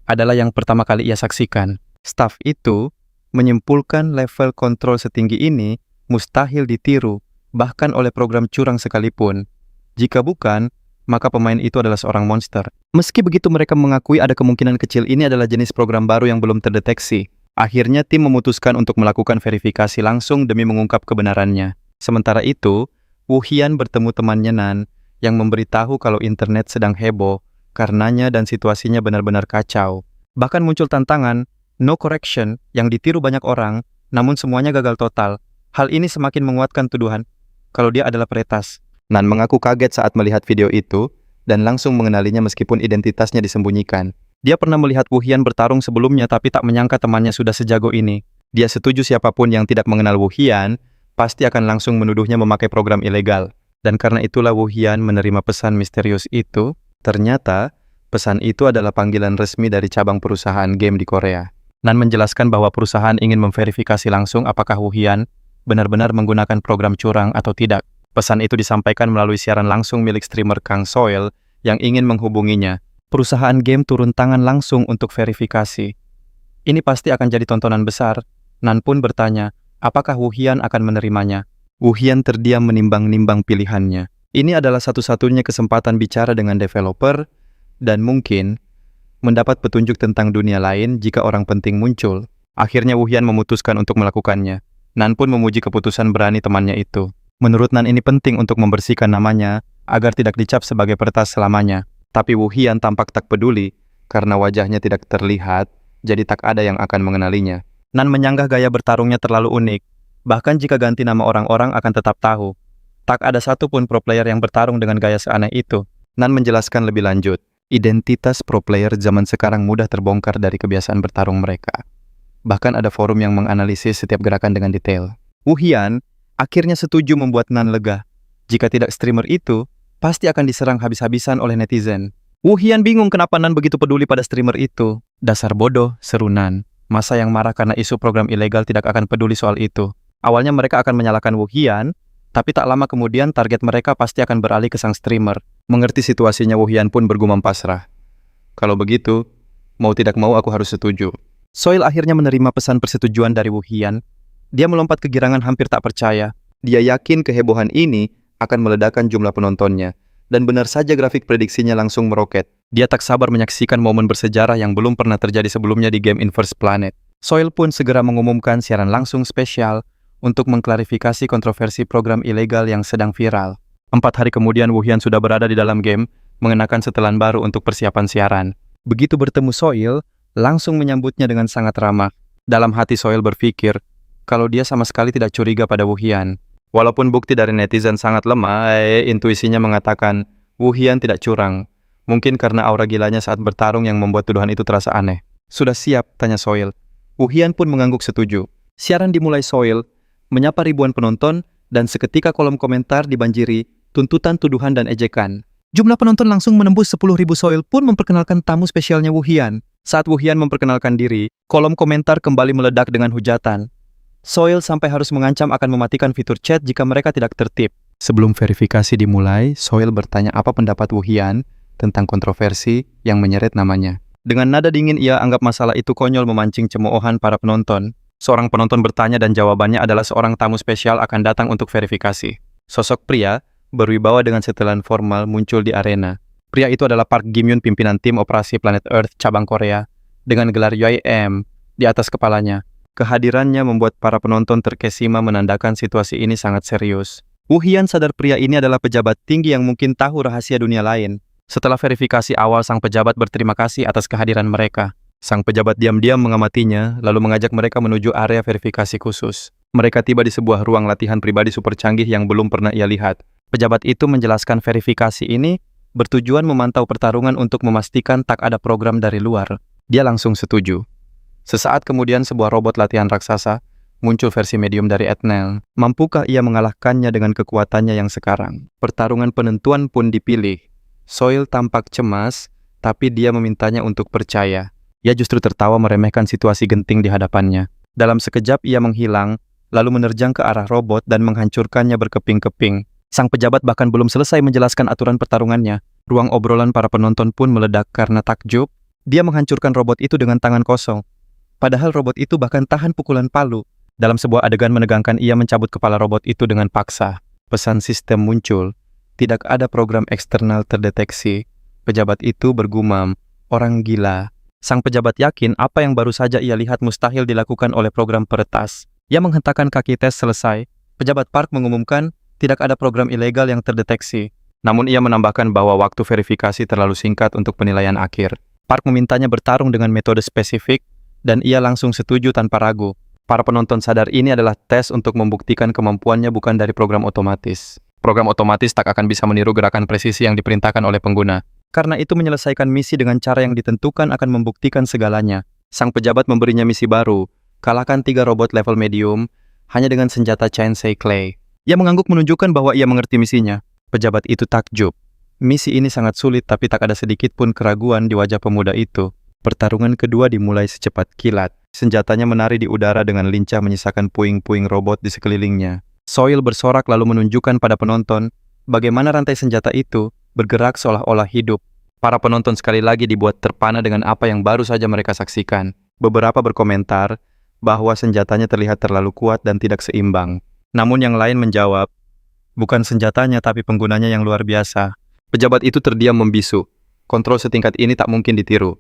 adalah yang pertama kali ia saksikan. Staf itu menyimpulkan level kontrol setinggi ini mustahil ditiru, bahkan oleh program curang sekalipun. Jika bukan, maka pemain itu adalah seorang monster. Meski begitu, mereka mengakui ada kemungkinan kecil ini adalah jenis program baru yang belum terdeteksi. Akhirnya tim memutuskan untuk melakukan verifikasi langsung demi mengungkap kebenarannya. Sementara itu, Wu Hian bertemu temannya Nan yang memberitahu kalau internet sedang heboh karenanya dan situasinya benar-benar kacau. Bahkan muncul tantangan no correction yang ditiru banyak orang, namun semuanya gagal total. Hal ini semakin menguatkan tuduhan kalau dia adalah peretas. Nan mengaku kaget saat melihat video itu dan langsung mengenalinya meskipun identitasnya disembunyikan. Dia pernah melihat Wu Hian bertarung sebelumnya tapi tak menyangka temannya sudah sejago ini. Dia setuju siapapun yang tidak mengenal Wu Hian pasti akan langsung menuduhnya memakai program ilegal. Dan karena itulah Wu Hian menerima pesan misterius itu. Ternyata, pesan itu adalah panggilan resmi dari cabang perusahaan game di Korea. Nan menjelaskan bahwa perusahaan ingin memverifikasi langsung apakah Wu Hian benar-benar menggunakan program curang atau tidak. Pesan itu disampaikan melalui siaran langsung milik streamer Kang Soil yang ingin menghubunginya. Perusahaan game turun tangan langsung untuk verifikasi. Ini pasti akan jadi tontonan besar. Nan pun bertanya, apakah Wu Hian akan menerimanya? Wu Hian terdiam menimbang-nimbang pilihannya. Ini adalah satu-satunya kesempatan bicara dengan developer dan mungkin mendapat petunjuk tentang dunia lain jika orang penting muncul. Akhirnya Wu Hian memutuskan untuk melakukannya. Nan pun memuji keputusan berani temannya itu. Menurut Nan ini penting untuk membersihkan namanya agar tidak dicap sebagai peretas selamanya. Tapi Wu Hian tampak tak peduli karena wajahnya tidak terlihat, jadi tak ada yang akan mengenalinya. Nan menyanggah gaya bertarungnya terlalu unik. Bahkan jika ganti nama orang-orang akan tetap tahu. Tak ada satupun pro player yang bertarung dengan gaya seaneh itu. Nan menjelaskan lebih lanjut. Identitas pro player zaman sekarang mudah terbongkar dari kebiasaan bertarung mereka. Bahkan ada forum yang menganalisis setiap gerakan dengan detail. Wu Hian akhirnya setuju membuat Nan lega. Jika tidak streamer itu, pasti akan diserang habis-habisan oleh netizen. Wu Hian bingung kenapa Nan begitu peduli pada streamer itu. Dasar bodoh, seru Nan. Masa yang marah karena isu program ilegal tidak akan peduli soal itu. Awalnya mereka akan menyalahkan Wu Hian, tapi tak lama kemudian target mereka pasti akan beralih ke sang streamer. Mengerti situasinya, Wu Hian pun bergumam pasrah. Kalau begitu, mau tidak mau aku harus setuju. Soil akhirnya menerima pesan persetujuan dari Wu Hian. Dia melompat kegirangan hampir tak percaya. Dia yakin kehebohan ini akan meledakkan jumlah penontonnya. Dan benar saja grafik prediksinya langsung meroket. Dia tak sabar menyaksikan momen bersejarah yang belum pernah terjadi sebelumnya di game Inverse Planet. Soil pun segera mengumumkan siaran langsung spesial untuk mengklarifikasi kontroversi program ilegal yang sedang viral. 4 hari kemudian Wu Hian sudah berada di dalam game, mengenakan setelan baru untuk persiapan siaran. Begitu bertemu Soil, langsung menyambutnya dengan sangat ramah. Dalam hati Soil berpikir, kalau dia sama sekali tidak curiga pada Wu Hian. Walaupun bukti dari netizen sangat lemah, intuisinya mengatakan Wu Hian tidak curang. Mungkin karena aura gilanya saat bertarung yang membuat tuduhan itu terasa aneh. Sudah siap? Tanya Soil. Wu Hian pun mengangguk setuju. Siaran dimulai Soil. menyapa ribuan penonton, dan seketika kolom komentar dibanjiri tuntutan, tuduhan, dan ejekan. Jumlah penonton langsung menembus 10.000. Soil pun memperkenalkan tamu spesialnya Wu Hian. Saat Wu Hian memperkenalkan diri, kolom komentar kembali meledak dengan hujatan. Soil sampai harus mengancam akan mematikan fitur chat jika mereka tidak tertib. Sebelum verifikasi dimulai, Soil bertanya apa pendapat Wu Hian tentang kontroversi yang menyeret namanya. Dengan nada dingin ia anggap masalah itu konyol, memancing cemoohan para penonton. Seorang penonton bertanya dan jawabannya adalah seorang tamu spesial akan datang untuk verifikasi. Sosok pria berwibawa dengan setelan formal muncul di arena. Pria itu adalah Park Gim-yoon, pimpinan tim operasi Planet Earth cabang Korea, dengan gelar YM di atas kepalanya. Kehadirannya membuat para penonton terkesima, menandakan situasi ini sangat serius. Wu Hian sadar pria ini adalah pejabat tinggi yang mungkin tahu rahasia dunia lain. Setelah verifikasi awal, sang pejabat berterima kasih atas kehadiran mereka. Sang pejabat diam-diam mengamatinya, lalu mengajak mereka menuju area verifikasi khusus. Mereka tiba di sebuah ruang latihan pribadi super canggih yang belum pernah ia lihat. Pejabat itu menjelaskan verifikasi ini bertujuan memantau pertarungan untuk memastikan tak ada program dari luar. Dia langsung setuju. Sesaat kemudian sebuah robot latihan raksasa muncul versi medium dari Etnel. Mampukah ia mengalahkannya dengan kekuatannya yang sekarang? Pertarungan penentuan pun dipilih. Soil tampak cemas, tapi dia memintanya untuk percaya. Ia justru tertawa meremehkan situasi genting di hadapannya. Dalam sekejap ia menghilang, lalu menerjang ke arah robot dan menghancurkannya berkeping-keping. Sang pejabat bahkan belum selesai menjelaskan aturan pertarungannya. Ruang obrolan para penonton pun meledak karena takjub. Dia menghancurkan robot itu dengan tangan kosong. Padahal robot itu bahkan tahan pukulan palu. Dalam sebuah adegan menegangkan, ia mencabut kepala robot itu dengan paksa. Pesan sistem muncul. Tidak ada program eksternal terdeteksi. Pejabat itu bergumam, "Orang gila." Sang pejabat yakin apa yang baru saja ia lihat mustahil dilakukan oleh program peretas. Ia menghentakkan kaki tes selesai. Pejabat Park mengumumkan tidak ada program ilegal yang terdeteksi. Namun ia menambahkan bahwa waktu verifikasi terlalu singkat untuk penilaian akhir. Park memintanya bertarung dengan metode spesifik, dan ia langsung setuju tanpa ragu. Para penonton sadar ini adalah tes untuk membuktikan kemampuannya, bukan dari program otomatis. Program otomatis tak akan bisa meniru gerakan presisi yang diperintahkan oleh pengguna. Karena itu menyelesaikan misi dengan cara yang ditentukan akan membuktikan segalanya. Sang pejabat memberinya misi baru, kalahkan 3 robot level medium hanya dengan senjata Chainsaw Clay. Ia mengangguk menunjukkan bahwa ia mengerti misinya. Pejabat itu takjub. Misi ini sangat sulit, tapi tak ada sedikit pun keraguan di wajah pemuda itu. Pertarungan kedua dimulai secepat kilat. Senjatanya menari di udara dengan lincah, menyisakan puing-puing robot di sekelilingnya. Soil bersorak lalu menunjukkan pada penonton bagaimana rantai senjata itu bergerak seolah-olah hidup. Para penonton sekali lagi dibuat terpana dengan apa yang baru saja mereka saksikan. Beberapa berkomentar bahwa senjatanya terlihat terlalu kuat dan tidak seimbang. Namun yang lain menjawab, bukan senjatanya tapi penggunanya yang luar biasa. Pejabat itu terdiam membisu. Kontrol setingkat ini tak mungkin ditiru.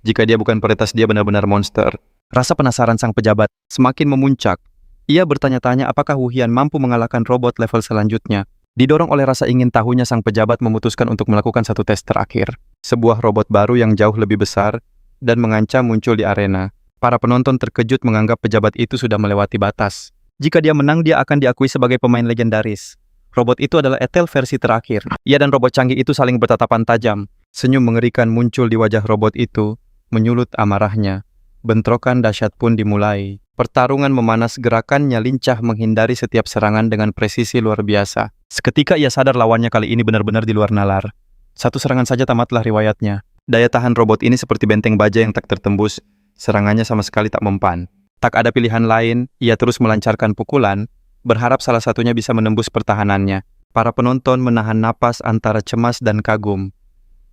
Jika dia bukan peretas, dia benar-benar monster. Rasa penasaran sang pejabat semakin memuncak. Ia bertanya-tanya apakah Wu Hian mampu mengalahkan robot level selanjutnya. Didorong oleh rasa ingin tahunya, sang pejabat memutuskan untuk melakukan satu tes terakhir. Sebuah robot baru yang jauh lebih besar dan mengancam muncul di arena. Para penonton terkejut menganggap pejabat itu sudah melewati batas. Jika dia menang, dia akan diakui sebagai pemain legendaris. Robot itu adalah Ethel versi terakhir. Ia dan robot canggih itu saling bertatapan tajam. Senyum mengerikan muncul di wajah robot itu, menyulut amarahnya. Bentrokan dahsyat pun dimulai. Pertarungan memanas, gerakannya lincah menghindari setiap serangan dengan presisi luar biasa. Seketika ia sadar lawannya kali ini benar-benar di luar nalar. Satu serangan saja tamatlah riwayatnya. Daya tahan robot ini seperti benteng baja yang tak tertembus. Serangannya sama sekali tak mempan. Tak ada pilihan lain, ia terus melancarkan pukulan, berharap salah satunya bisa menembus pertahanannya. Para penonton menahan napas antara cemas dan kagum.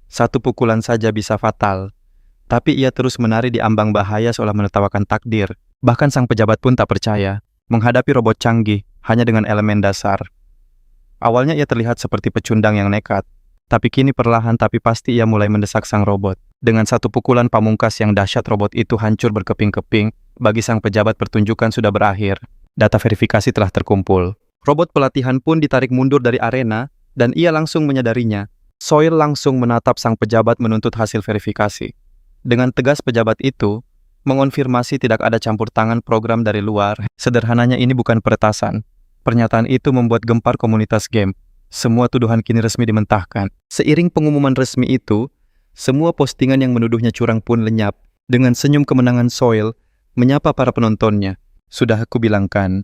Satu pukulan saja bisa fatal. Tapi ia terus menari di ambang bahaya seolah menertawakan takdir. Bahkan sang pejabat pun tak percaya menghadapi robot canggih hanya dengan elemen dasar. Awalnya ia terlihat seperti pecundang yang nekat, tapi kini perlahan tapi pasti ia mulai mendesak sang robot. Dengan satu pukulan pamungkas yang dahsyat, robot itu hancur berkeping-keping. Bagi sang pejabat, pertunjukan sudah berakhir. Data verifikasi telah terkumpul. Robot pelatihan pun ditarik mundur dari arena, dan ia langsung menyadarinya. Soil langsung menatap sang pejabat menuntut hasil verifikasi. Dengan tegas pejabat itu mengonfirmasi tidak ada campur tangan program dari luar. Sederhananya ini bukan peretasan. Pernyataan itu membuat gempar komunitas game. Semua tuduhan kini resmi dimentahkan. Seiring pengumuman resmi itu, semua postingan yang menuduhnya curang pun lenyap. Dengan senyum kemenangan, Soil menyapa para penontonnya. Sudah aku bilangkan,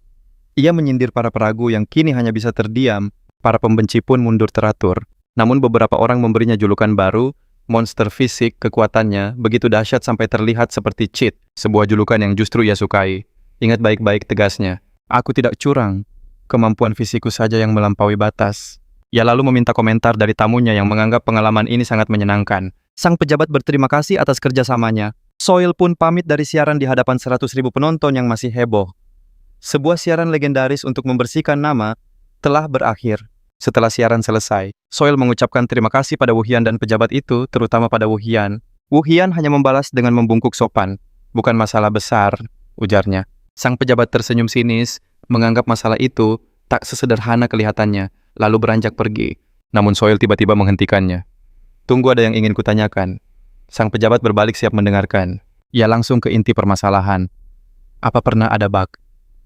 Ia menyindir para peragu yang kini hanya bisa terdiam, para pembenci pun mundur teratur. Namun beberapa orang memberinya julukan baru, monster fisik kekuatannya begitu dahsyat sampai terlihat seperti cheat, sebuah julukan yang justru ia sukai. Ingat baik-baik tegasnya, aku tidak curang, kemampuan fisikku saja yang melampaui batas. Ia lalu meminta komentar dari tamunya yang menganggap pengalaman ini sangat menyenangkan. Sang pejabat berterima kasih atas kerjasamanya. Soil pun pamit dari siaran di hadapan 100.000 penonton yang masih heboh. Sebuah siaran legendaris untuk membersihkan nama telah berakhir. Setelah siaran selesai, Soil mengucapkan terima kasih pada Wuhian dan pejabat itu, terutama pada Wuhian. Wuhian hanya membalas dengan membungkuk sopan. Bukan masalah besar, ujarnya. Sang pejabat tersenyum sinis, menganggap masalah itu tak sesederhana kelihatannya, lalu beranjak pergi. Namun Soil tiba-tiba menghentikannya. Tunggu, ada yang ingin kutanyakan. Sang pejabat berbalik siap mendengarkan. Ia langsung ke inti permasalahan. Apa pernah ada bug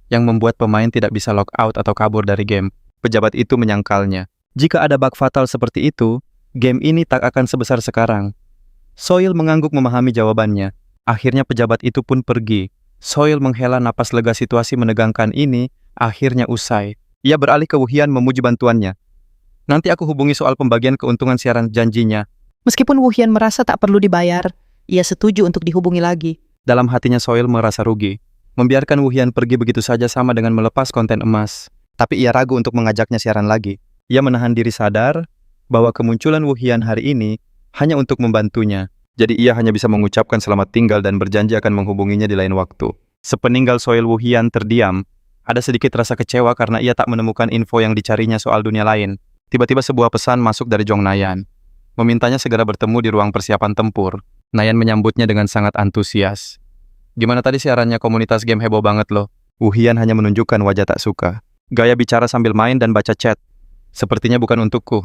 yang membuat pemain tidak bisa log out atau kabur dari game? Pejabat itu menyangkalnya. Jika ada bug fatal seperti itu, game ini tak akan sebesar sekarang. Soil mengangguk memahami jawabannya. Akhirnya pejabat itu pun pergi. Soil menghela napas lega, situasi menegangkan ini akhirnya usai. Ia beralih ke Wuhian memuji bantuannya. Nanti aku hubungi soal pembagian keuntungan siaran, janjinya. Meskipun Wuhian merasa tak perlu dibayar, ia setuju untuk dihubungi lagi. Dalam hatinya Soil merasa rugi. Membiarkan Wuhian pergi begitu saja sama dengan melepas konten emas. Tapi ia ragu untuk mengajaknya siaran lagi. Ia menahan diri, sadar bahwa kemunculan Wuhian hari ini hanya untuk membantunya. Jadi ia hanya bisa mengucapkan selamat tinggal dan berjanji akan menghubunginya di lain waktu. Sepeninggal Soil, Wuhian terdiam. Ada sedikit rasa kecewa karena ia tak menemukan info yang dicarinya soal dunia lain. Tiba-tiba sebuah pesan masuk dari Jong Nayan. Memintanya segera bertemu di ruang persiapan tempur. Nayan menyambutnya dengan sangat antusias. Gimana tadi siarannya, komunitas game heboh banget loh. Wuhian hanya menunjukkan wajah tak suka. Gaya bicara sambil main dan baca chat. Sepertinya bukan untukku.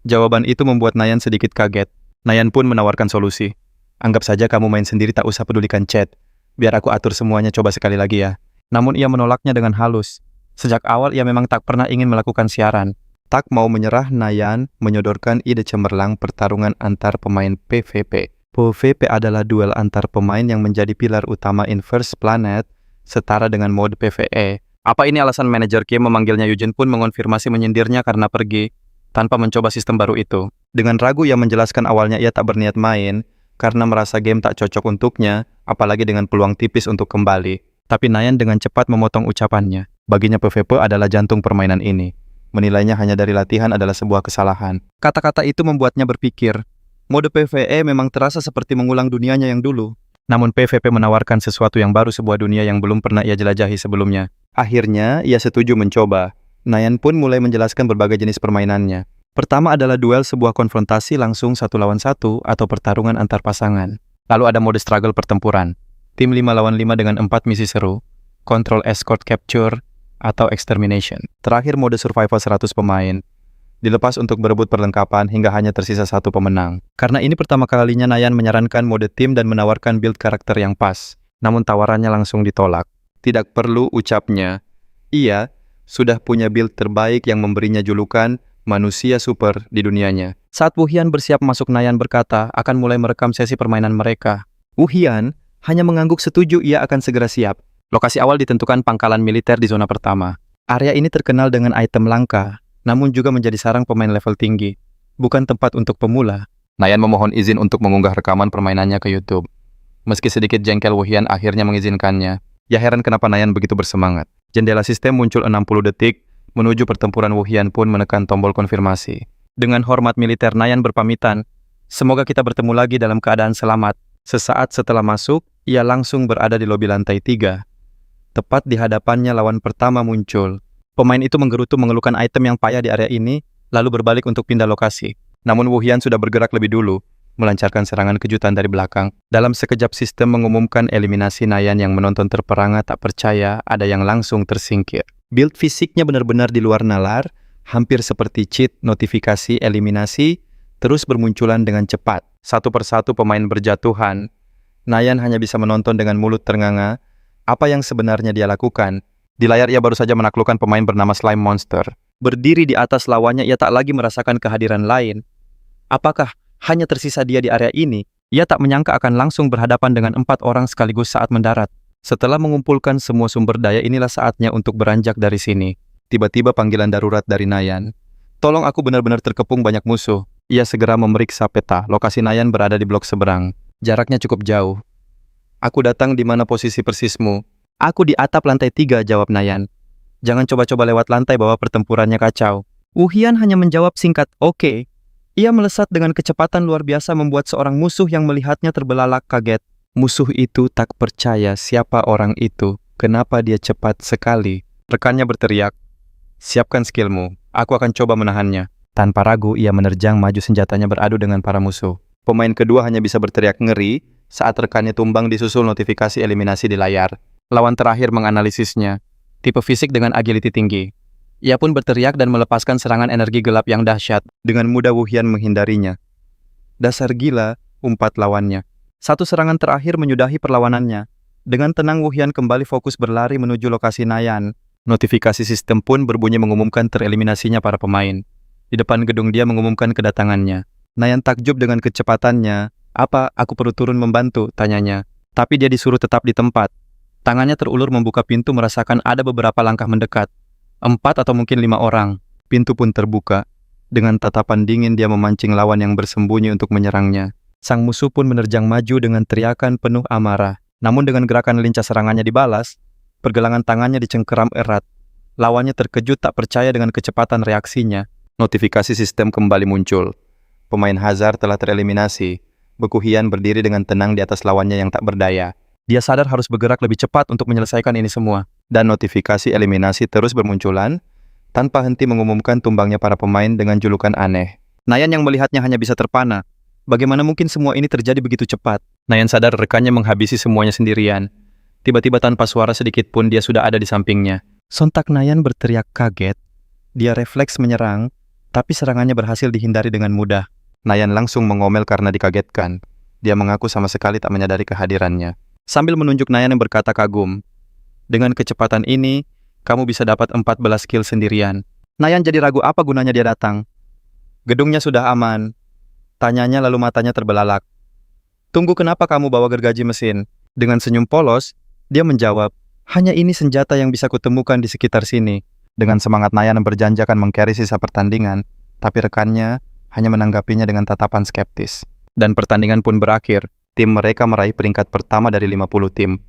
Jawaban itu membuat Nayan sedikit kaget. Nayan pun menawarkan solusi. Anggap saja kamu main sendiri, tak usah pedulikan chat. Biar aku atur semuanya, coba sekali lagi ya. Namun ia menolaknya dengan halus. Sejak awal ia memang tak pernah ingin melakukan siaran. Tak mau menyerah, Nayan menyodorkan ide cemerlang pertarungan antar pemain PvP. PvP adalah duel antar pemain yang menjadi pilar utama Inverse Planet, setara dengan mode PvE. Apa ini alasan manajer Kim memanggilnya? Eugene pun mengonfirmasi menyindirnya karena pergi tanpa mencoba sistem baru itu. Dengan ragu ia menjelaskan awalnya ia tak berniat main karena merasa game tak cocok untuknya, apalagi dengan peluang tipis untuk kembali. Tapi Nayan dengan cepat memotong ucapannya. Baginya PvP adalah jantung permainan ini. Menilainya hanya dari latihan adalah sebuah kesalahan. Kata-kata itu membuatnya berpikir, mode PvE memang terasa seperti mengulang dunianya yang dulu. Namun PvP menawarkan sesuatu yang baru, sebuah dunia yang belum pernah ia jelajahi sebelumnya. Akhirnya, ia setuju mencoba. Nayan pun mulai menjelaskan berbagai jenis permainannya. Pertama adalah duel, sebuah konfrontasi langsung 1 lawan 1 atau pertarungan antar pasangan. Lalu ada mode struggle, pertempuran. Tim 5 lawan 5 dengan 4 misi seru. Control, escort, capture, atau extermination. Terakhir mode survival 100 pemain. Dilepas untuk berebut perlengkapan hingga hanya tersisa 1 pemenang. Karena ini pertama kalinya Nayan menyarankan mode tim dan menawarkan build karakter yang pas. Namun tawarannya langsung ditolak. Tidak perlu, ucapnya. Ia sudah punya build terbaik yang memberinya julukan manusia super di dunianya. Saat Wuhian bersiap masuk, Nayan berkata akan mulai merekam sesi permainan mereka. Wuhian hanya mengangguk setuju, ia akan segera siap. Lokasi awal ditentukan pangkalan militer di zona pertama. Area ini terkenal dengan item langka, namun juga menjadi sarang pemain level tinggi. Bukan tempat untuk pemula. Nayan memohon izin untuk mengunggah rekaman permainannya ke YouTube. Meski sedikit jengkel, Wuhian akhirnya mengizinkannya. Ya heran kenapa Nayan begitu bersemangat. Jendela sistem muncul 60 detik, menuju pertempuran. Wuhian pun menekan tombol konfirmasi. Dengan hormat militer, Nayan berpamitan. Semoga kita bertemu lagi dalam keadaan selamat. Sesaat setelah masuk, ia langsung berada di lobi lantai 3. Tepat di hadapannya lawan pertama muncul. Pemain itu menggerutu mengeluhkan item yang payah di area ini, lalu berbalik untuk pindah lokasi. Namun Wuhian sudah bergerak lebih dulu, melancarkan serangan kejutan dari belakang. Dalam sekejap sistem mengumumkan eliminasi. Nayan yang menonton terperangah tak percaya, ada yang langsung tersingkir. Build fisiknya benar-benar di luar nalar, hampir seperti cheat. Notifikasi eliminasi terus bermunculan dengan cepat. Satu persatu pemain berjatuhan. Nayan hanya bisa menonton dengan mulut ternganga. Apa yang sebenarnya dia lakukan? Di layar ia baru saja menaklukkan pemain bernama Slime Monster. Berdiri di atas lawannya, ia tak lagi merasakan kehadiran lain. Apakah hanya tersisa dia di area ini? Ia tak menyangka akan langsung berhadapan dengan 4 orang sekaligus saat mendarat. Setelah mengumpulkan semua sumber daya, inilah saatnya untuk beranjak dari sini. Tiba-tiba panggilan darurat dari Nayan. Tolong, aku benar-benar terkepung banyak musuh. Ia segera memeriksa peta. Lokasi Nayan berada di blok seberang. Jaraknya cukup jauh. Aku datang di mana posisi persismu? Aku di atap lantai 3, jawab Nayan. Jangan coba-coba lewat lantai bawah, pertempurannya kacau. Wuhian hanya menjawab singkat, oke. Ia melesat dengan kecepatan luar biasa membuat seorang musuh yang melihatnya terbelalak kaget. Musuh itu tak percaya siapa orang itu. Kenapa dia cepat sekali? Rekannya berteriak, siapkan skillmu. Aku akan coba menahannya. Tanpa ragu, ia menerjang maju, senjatanya beradu dengan para musuh. Pemain kedua hanya bisa berteriak ngeri saat rekannya tumbang disusul notifikasi eliminasi di layar. Lawan terakhir menganalisisnya. Tipe fisik dengan agility tinggi. Ia pun berteriak dan melepaskan serangan energi gelap yang dahsyat. Dengan mudah Wuhian menghindarinya. Dasar gila, umpat lawannya. Satu serangan terakhir menyudahi perlawanannya. Dengan tenang Wuhian kembali fokus berlari menuju lokasi Nayan. Notifikasi sistem pun berbunyi mengumumkan tereliminasinya para pemain. Di depan gedung dia mengumumkan kedatangannya. Nayan takjub dengan kecepatannya. Apa, aku perlu turun membantu? Tanyanya. Tapi dia disuruh tetap di tempat. Tangannya terulur membuka pintu, merasakan ada beberapa langkah mendekat. 4 atau mungkin 5 orang. Pintu pun terbuka. Dengan tatapan dingin dia memancing lawan yang bersembunyi untuk menyerangnya. Sang musuh pun menerjang maju dengan teriakan penuh amarah. Namun dengan gerakan lincah serangannya dibalas, pergelangan tangannya dicengkeram erat. Lawannya terkejut tak percaya dengan kecepatan reaksinya. Notifikasi sistem kembali muncul. Pemain Hazard telah tereliminasi. Wuhian berdiri dengan tenang di atas lawannya yang tak berdaya. Dia sadar harus bergerak lebih cepat untuk menyelesaikan ini semua. Dan notifikasi eliminasi terus bermunculan, tanpa henti mengumumkan tumbangnya para pemain dengan julukan aneh. Nayan yang melihatnya hanya bisa terpana. Bagaimana mungkin semua ini terjadi begitu cepat? Nayan sadar rekannya menghabisi semuanya sendirian. Tiba-tiba tanpa suara sedikit pun dia sudah ada di sampingnya. Sontak Nayan berteriak kaget. Dia refleks menyerang, tapi serangannya berhasil dihindari dengan mudah. Nayan langsung mengomel karena dikagetkan. Dia mengaku sama sekali tak menyadari kehadirannya. Sambil menunjuk Nayan yang berkata kagum, dengan kecepatan ini, kamu bisa dapat 14 kill sendirian. Nayan jadi ragu apa gunanya dia datang. Gedungnya sudah aman. Tanyanya lalu matanya terbelalak. Tunggu, kenapa kamu bawa gergaji mesin? Dengan senyum polos, dia menjawab, hanya ini senjata yang bisa kutemukan di sekitar sini. Dengan semangat Nayan berjanji akan meng-carry sisa pertandingan, tapi rekannya hanya menanggapinya dengan tatapan skeptis. Dan pertandingan pun berakhir. Tim mereka meraih peringkat pertama dari 50 tim.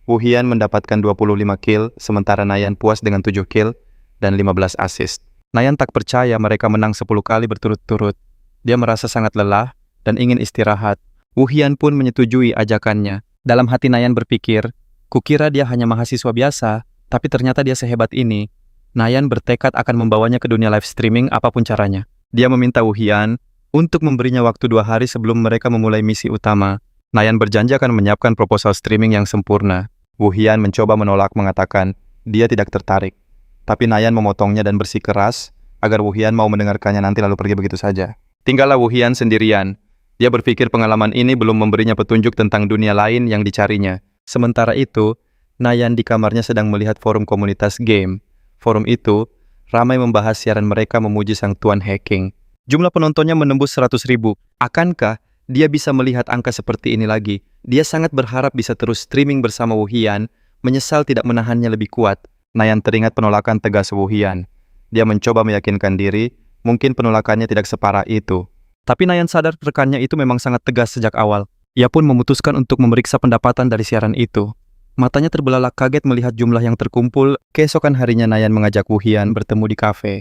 Wuhian mendapatkan 25 kill, sementara Nayan puas dengan 7 kill dan 15 assist. Nayan tak percaya mereka menang 10 kali berturut-turut. Dia merasa sangat lelah dan ingin istirahat. Wuhian pun menyetujui ajakannya. Dalam hati Nayan berpikir, kukira dia hanya mahasiswa biasa, tapi ternyata dia sehebat ini. Nayan bertekad akan membawanya ke dunia live streaming apapun caranya. Dia meminta Wuhian untuk memberinya waktu 2 hari sebelum mereka memulai misi utama. Nayan berjanji akan menyiapkan proposal streaming yang sempurna. Wuhian mencoba menolak, mengatakan dia tidak tertarik. Tapi Nayan memotongnya dan bersikeras agar Wuhian mau mendengarkannya nanti lalu pergi begitu saja. Tinggallah Wuhian sendirian. Dia berpikir pengalaman ini belum memberinya petunjuk tentang dunia lain yang dicarinya. Sementara itu, Nayan di kamarnya sedang melihat forum komunitas game. Forum itu ramai membahas siaran mereka memuji sang tuan hacking. Jumlah penontonnya menembus 100.000. Akankah dia bisa melihat angka seperti ini lagi? Dia sangat berharap bisa terus streaming bersama Wuhian, menyesal tidak menahannya lebih kuat. Nayan teringat penolakan tegas Wuhian. Dia mencoba meyakinkan diri, mungkin penolakannya tidak separah itu. Tapi Nayan sadar rekannya itu memang sangat tegas sejak awal. Ia pun memutuskan untuk memeriksa pendapatan dari siaran itu. Matanya terbelalak kaget melihat jumlah yang terkumpul. Keesokan harinya Nayan mengajak Wuhian bertemu di kafe.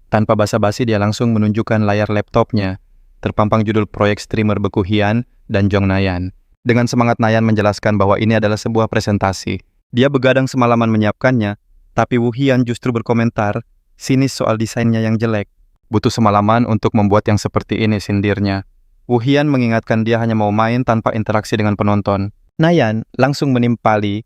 Tanpa basa-basi dia langsung menunjukkan layar laptopnya. Terpampang judul proyek streamer Wuhian dan Jong Nayan. Dengan semangat Nayan menjelaskan bahwa ini adalah sebuah presentasi. Dia begadang semalaman menyiapkannya, tapi Wuhian justru berkomentar, sinis soal desainnya yang jelek. Butuh semalaman untuk membuat yang seperti ini, sindirnya. Wuhian mengingatkan dia hanya mau main tanpa interaksi dengan penonton. Nayan langsung menimpali,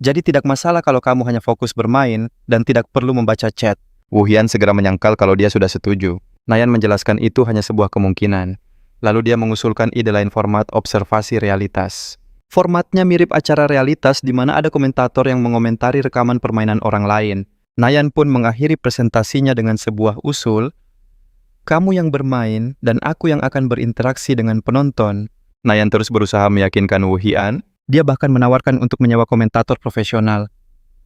jadi tidak masalah kalau kamu hanya fokus bermain dan tidak perlu membaca chat. Wuhian segera menyangkal kalau dia sudah setuju. Nayan menjelaskan itu hanya sebuah kemungkinan. Lalu dia mengusulkan ide lain, format observasi realitas. Formatnya mirip acara realitas di mana ada komentator yang mengomentari rekaman permainan orang lain. Nayan pun mengakhiri presentasinya dengan sebuah usul, kamu yang bermain dan aku yang akan berinteraksi dengan penonton. Nayan terus berusaha meyakinkan Wuhian Dia bahkan menawarkan untuk menyewa komentator profesional.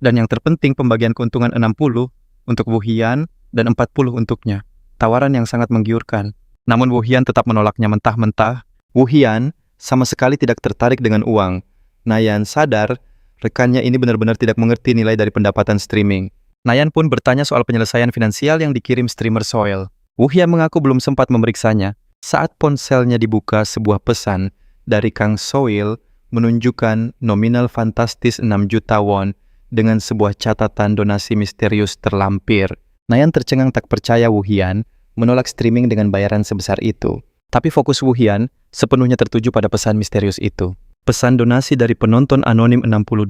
Dan yang terpenting pembagian keuntungan 60 untuk Wu Hian dan 40 untuknya. Tawaran yang sangat menggiurkan. Namun Wu Hian tetap menolaknya mentah-mentah. Wu Hian sama sekali tidak tertarik dengan uang. Nayan sadar rekannya ini benar-benar tidak mengerti nilai dari pendapatan streaming. Nayan pun bertanya soal penyelesaian finansial yang dikirim streamer Soil. Wu Hian mengaku belum sempat memeriksanya. Saat ponselnya dibuka, sebuah pesan dari Kang Soil menunjukkan nominal fantastis 6 juta won dengan sebuah catatan donasi misterius terlampir. Nayan tercengang tak percaya Wu Hian menolak streaming dengan bayaran sebesar itu. Tapi fokus Wu Hian sepenuhnya tertuju pada pesan misterius itu. Pesan donasi dari penonton anonim 62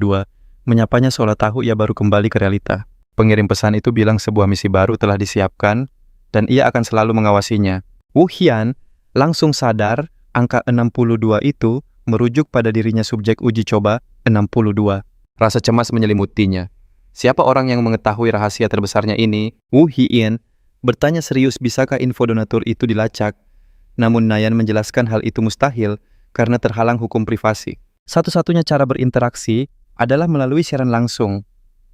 menyapanya seolah tahu ia baru kembali ke realita. Pengirim pesan itu bilang sebuah misi baru telah disiapkan dan ia akan selalu mengawasinya. Wu Hian langsung sadar angka 62 itu merujuk pada dirinya subjek uji coba 62. Rasa cemas menyelimutinya. Siapa orang yang mengetahui rahasia terbesarnya ini? Wu Hian bertanya serius, bisakah info donatur itu dilacak? Namun Nayan menjelaskan hal itu mustahil karena terhalang hukum privasi. Satu-satunya cara berinteraksi adalah melalui siaran langsung.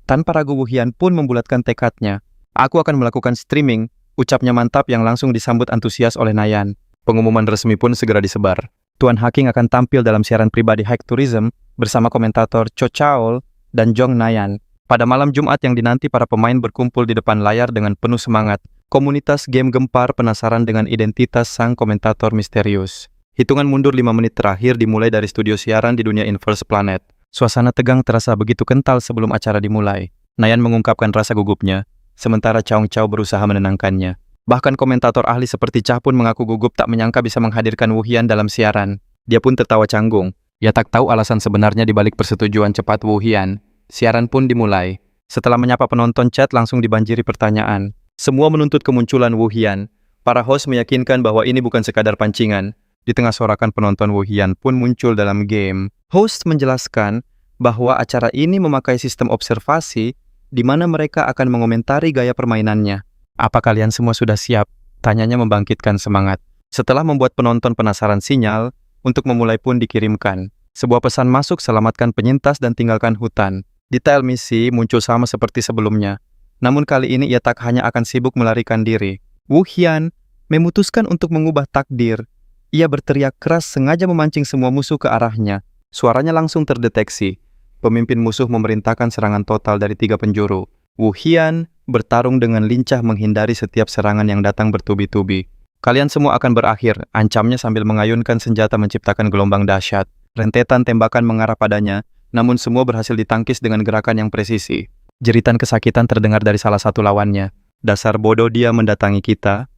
Tanpa ragu Wu Hian pun membulatkan tekadnya. Aku akan melakukan streaming, ucapnya mantap yang langsung disambut antusias oleh Nayan. Pengumuman resmi pun segera disebar. Tuan Haking akan tampil dalam siaran pribadi Hike Tourism bersama komentator Cho Chaol dan Jong Nayan. Pada malam Jumat yang dinanti, para pemain berkumpul di depan layar dengan penuh semangat. Komunitas game gempar penasaran dengan identitas sang komentator misterius. Hitungan mundur 5 menit terakhir dimulai dari studio siaran di dunia Inverse Planet. Suasana tegang terasa begitu kental sebelum acara dimulai. Nayan mengungkapkan rasa gugupnya, sementara Chong Chao berusaha menenangkannya. Bahkan komentator ahli seperti Cha pun mengaku gugup tak menyangka bisa menghadirkan Wu Hian dalam siaran. Dia pun tertawa canggung. Ia tak tahu alasan sebenarnya di balik persetujuan cepat Wu Hian. Siaran pun dimulai. Setelah menyapa penonton, chat langsung dibanjiri pertanyaan. Semua menuntut kemunculan Wu Hian. Para host meyakinkan bahwa ini bukan sekadar pancingan. Di tengah sorakan penonton, Wu Hian pun muncul dalam game. Host menjelaskan bahwa acara ini memakai sistem observasi di mana mereka akan mengomentari gaya permainannya. Apa kalian semua sudah siap? Tanyanya membangkitkan semangat. Setelah membuat penonton penasaran, sinyal untuk memulai pun dikirimkan. Sebuah pesan masuk, selamatkan penyintas dan tinggalkan hutan. Detail misi muncul sama seperti sebelumnya. Namun kali ini ia tak hanya akan sibuk melarikan diri. Wu Hian memutuskan untuk mengubah takdir. Ia berteriak keras sengaja memancing semua musuh ke arahnya. Suaranya langsung terdeteksi. Pemimpin musuh memerintahkan serangan total dari 3 penjuru. Wu Hian bertarung dengan lincah menghindari setiap serangan yang datang bertubi-tubi. Kalian semua akan berakhir, ancamnya sambil mengayunkan senjata menciptakan gelombang dahsyat. Rentetan tembakan mengarah padanya, namun semua berhasil ditangkis dengan gerakan yang presisi. Jeritan kesakitan terdengar dari salah satu lawannya. Dasar bodoh, dia mendatangi kita.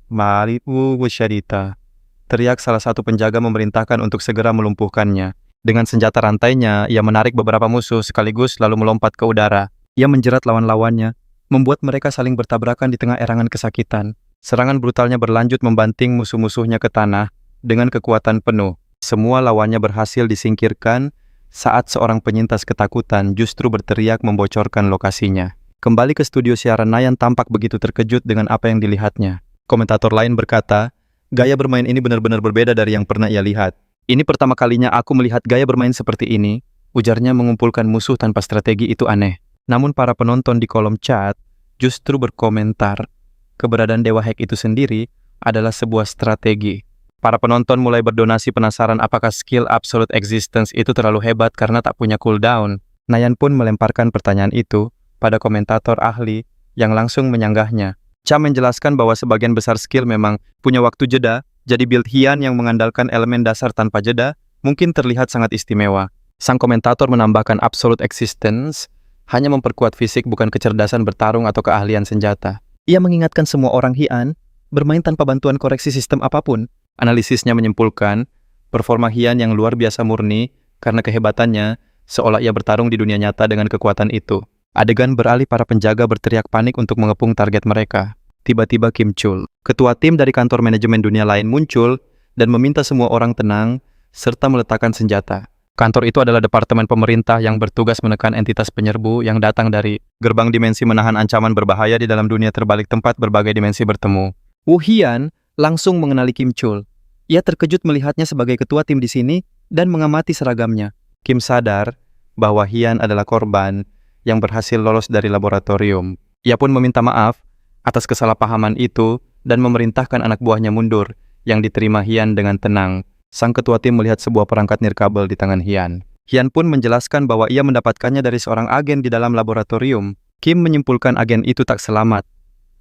Mari Wusyadita. Teriak salah satu penjaga memerintahkan untuk segera melumpuhkannya. Dengan senjata rantainya, ia menarik beberapa musuh sekaligus lalu melompat ke udara. Ia menjerat lawan-lawannya, membuat mereka saling bertabrakan di tengah erangan kesakitan. Serangan brutalnya berlanjut membanting musuh-musuhnya ke tanah dengan kekuatan penuh. Semua lawannya berhasil disingkirkan saat seorang penyintas ketakutan justru berteriak membocorkan lokasinya. Kembali ke studio siaran, Nayan tampak begitu terkejut dengan apa yang dilihatnya. Komentator lain berkata, gaya bermain ini benar-benar berbeda dari yang pernah ia lihat. Ini pertama kalinya aku melihat gaya bermain seperti ini, ujarnya. Mengumpulkan musuh tanpa strategi itu aneh. Namun para penonton di kolom chat justru berkomentar, keberadaan Dewa Hack itu sendiri adalah sebuah strategi. Para penonton mulai berdonasi penasaran apakah skill Absolute Existence itu terlalu hebat karena tak punya cooldown. Nayan pun melemparkan pertanyaan itu pada komentator ahli yang langsung menyanggahnya. Cha menjelaskan bahwa sebagian besar skill memang punya waktu jeda, jadi build Hian yang mengandalkan elemen dasar tanpa jeda mungkin terlihat sangat istimewa. Sang komentator menambahkan Absolute Existence hanya memperkuat fisik, bukan kecerdasan bertarung atau keahlian senjata. Ia mengingatkan semua orang Hian bermain tanpa bantuan koreksi sistem apapun. Analisisnya menyimpulkan, performa Hian yang luar biasa murni karena kehebatannya, seolah ia bertarung di dunia nyata dengan kekuatan itu. Adegan beralih, para penjaga berteriak panik untuk mengepung target mereka. Tiba-tiba Kim Chul, ketua tim dari kantor manajemen dunia lain, muncul dan meminta semua orang tenang serta meletakkan senjata. Kantor itu adalah departemen pemerintah yang bertugas menekan entitas penyerbu yang datang dari gerbang dimensi, menahan ancaman berbahaya di dalam dunia terbalik tempat berbagai dimensi bertemu. Wu Hian langsung mengenali Kim Chul. Ia terkejut melihatnya sebagai ketua tim di sini dan mengamati seragamnya. Kim sadar bahwa Hyun adalah korban yang berhasil lolos dari laboratorium. Ia pun meminta maaf atas kesalahpahaman itu dan memerintahkan anak buahnya mundur, yang diterima Hyun dengan tenang. Sang ketua tim melihat sebuah perangkat nirkabel di tangan Hyun. Hyun pun menjelaskan bahwa ia mendapatkannya dari seorang agen di dalam laboratorium. Kim menyimpulkan agen itu tak selamat.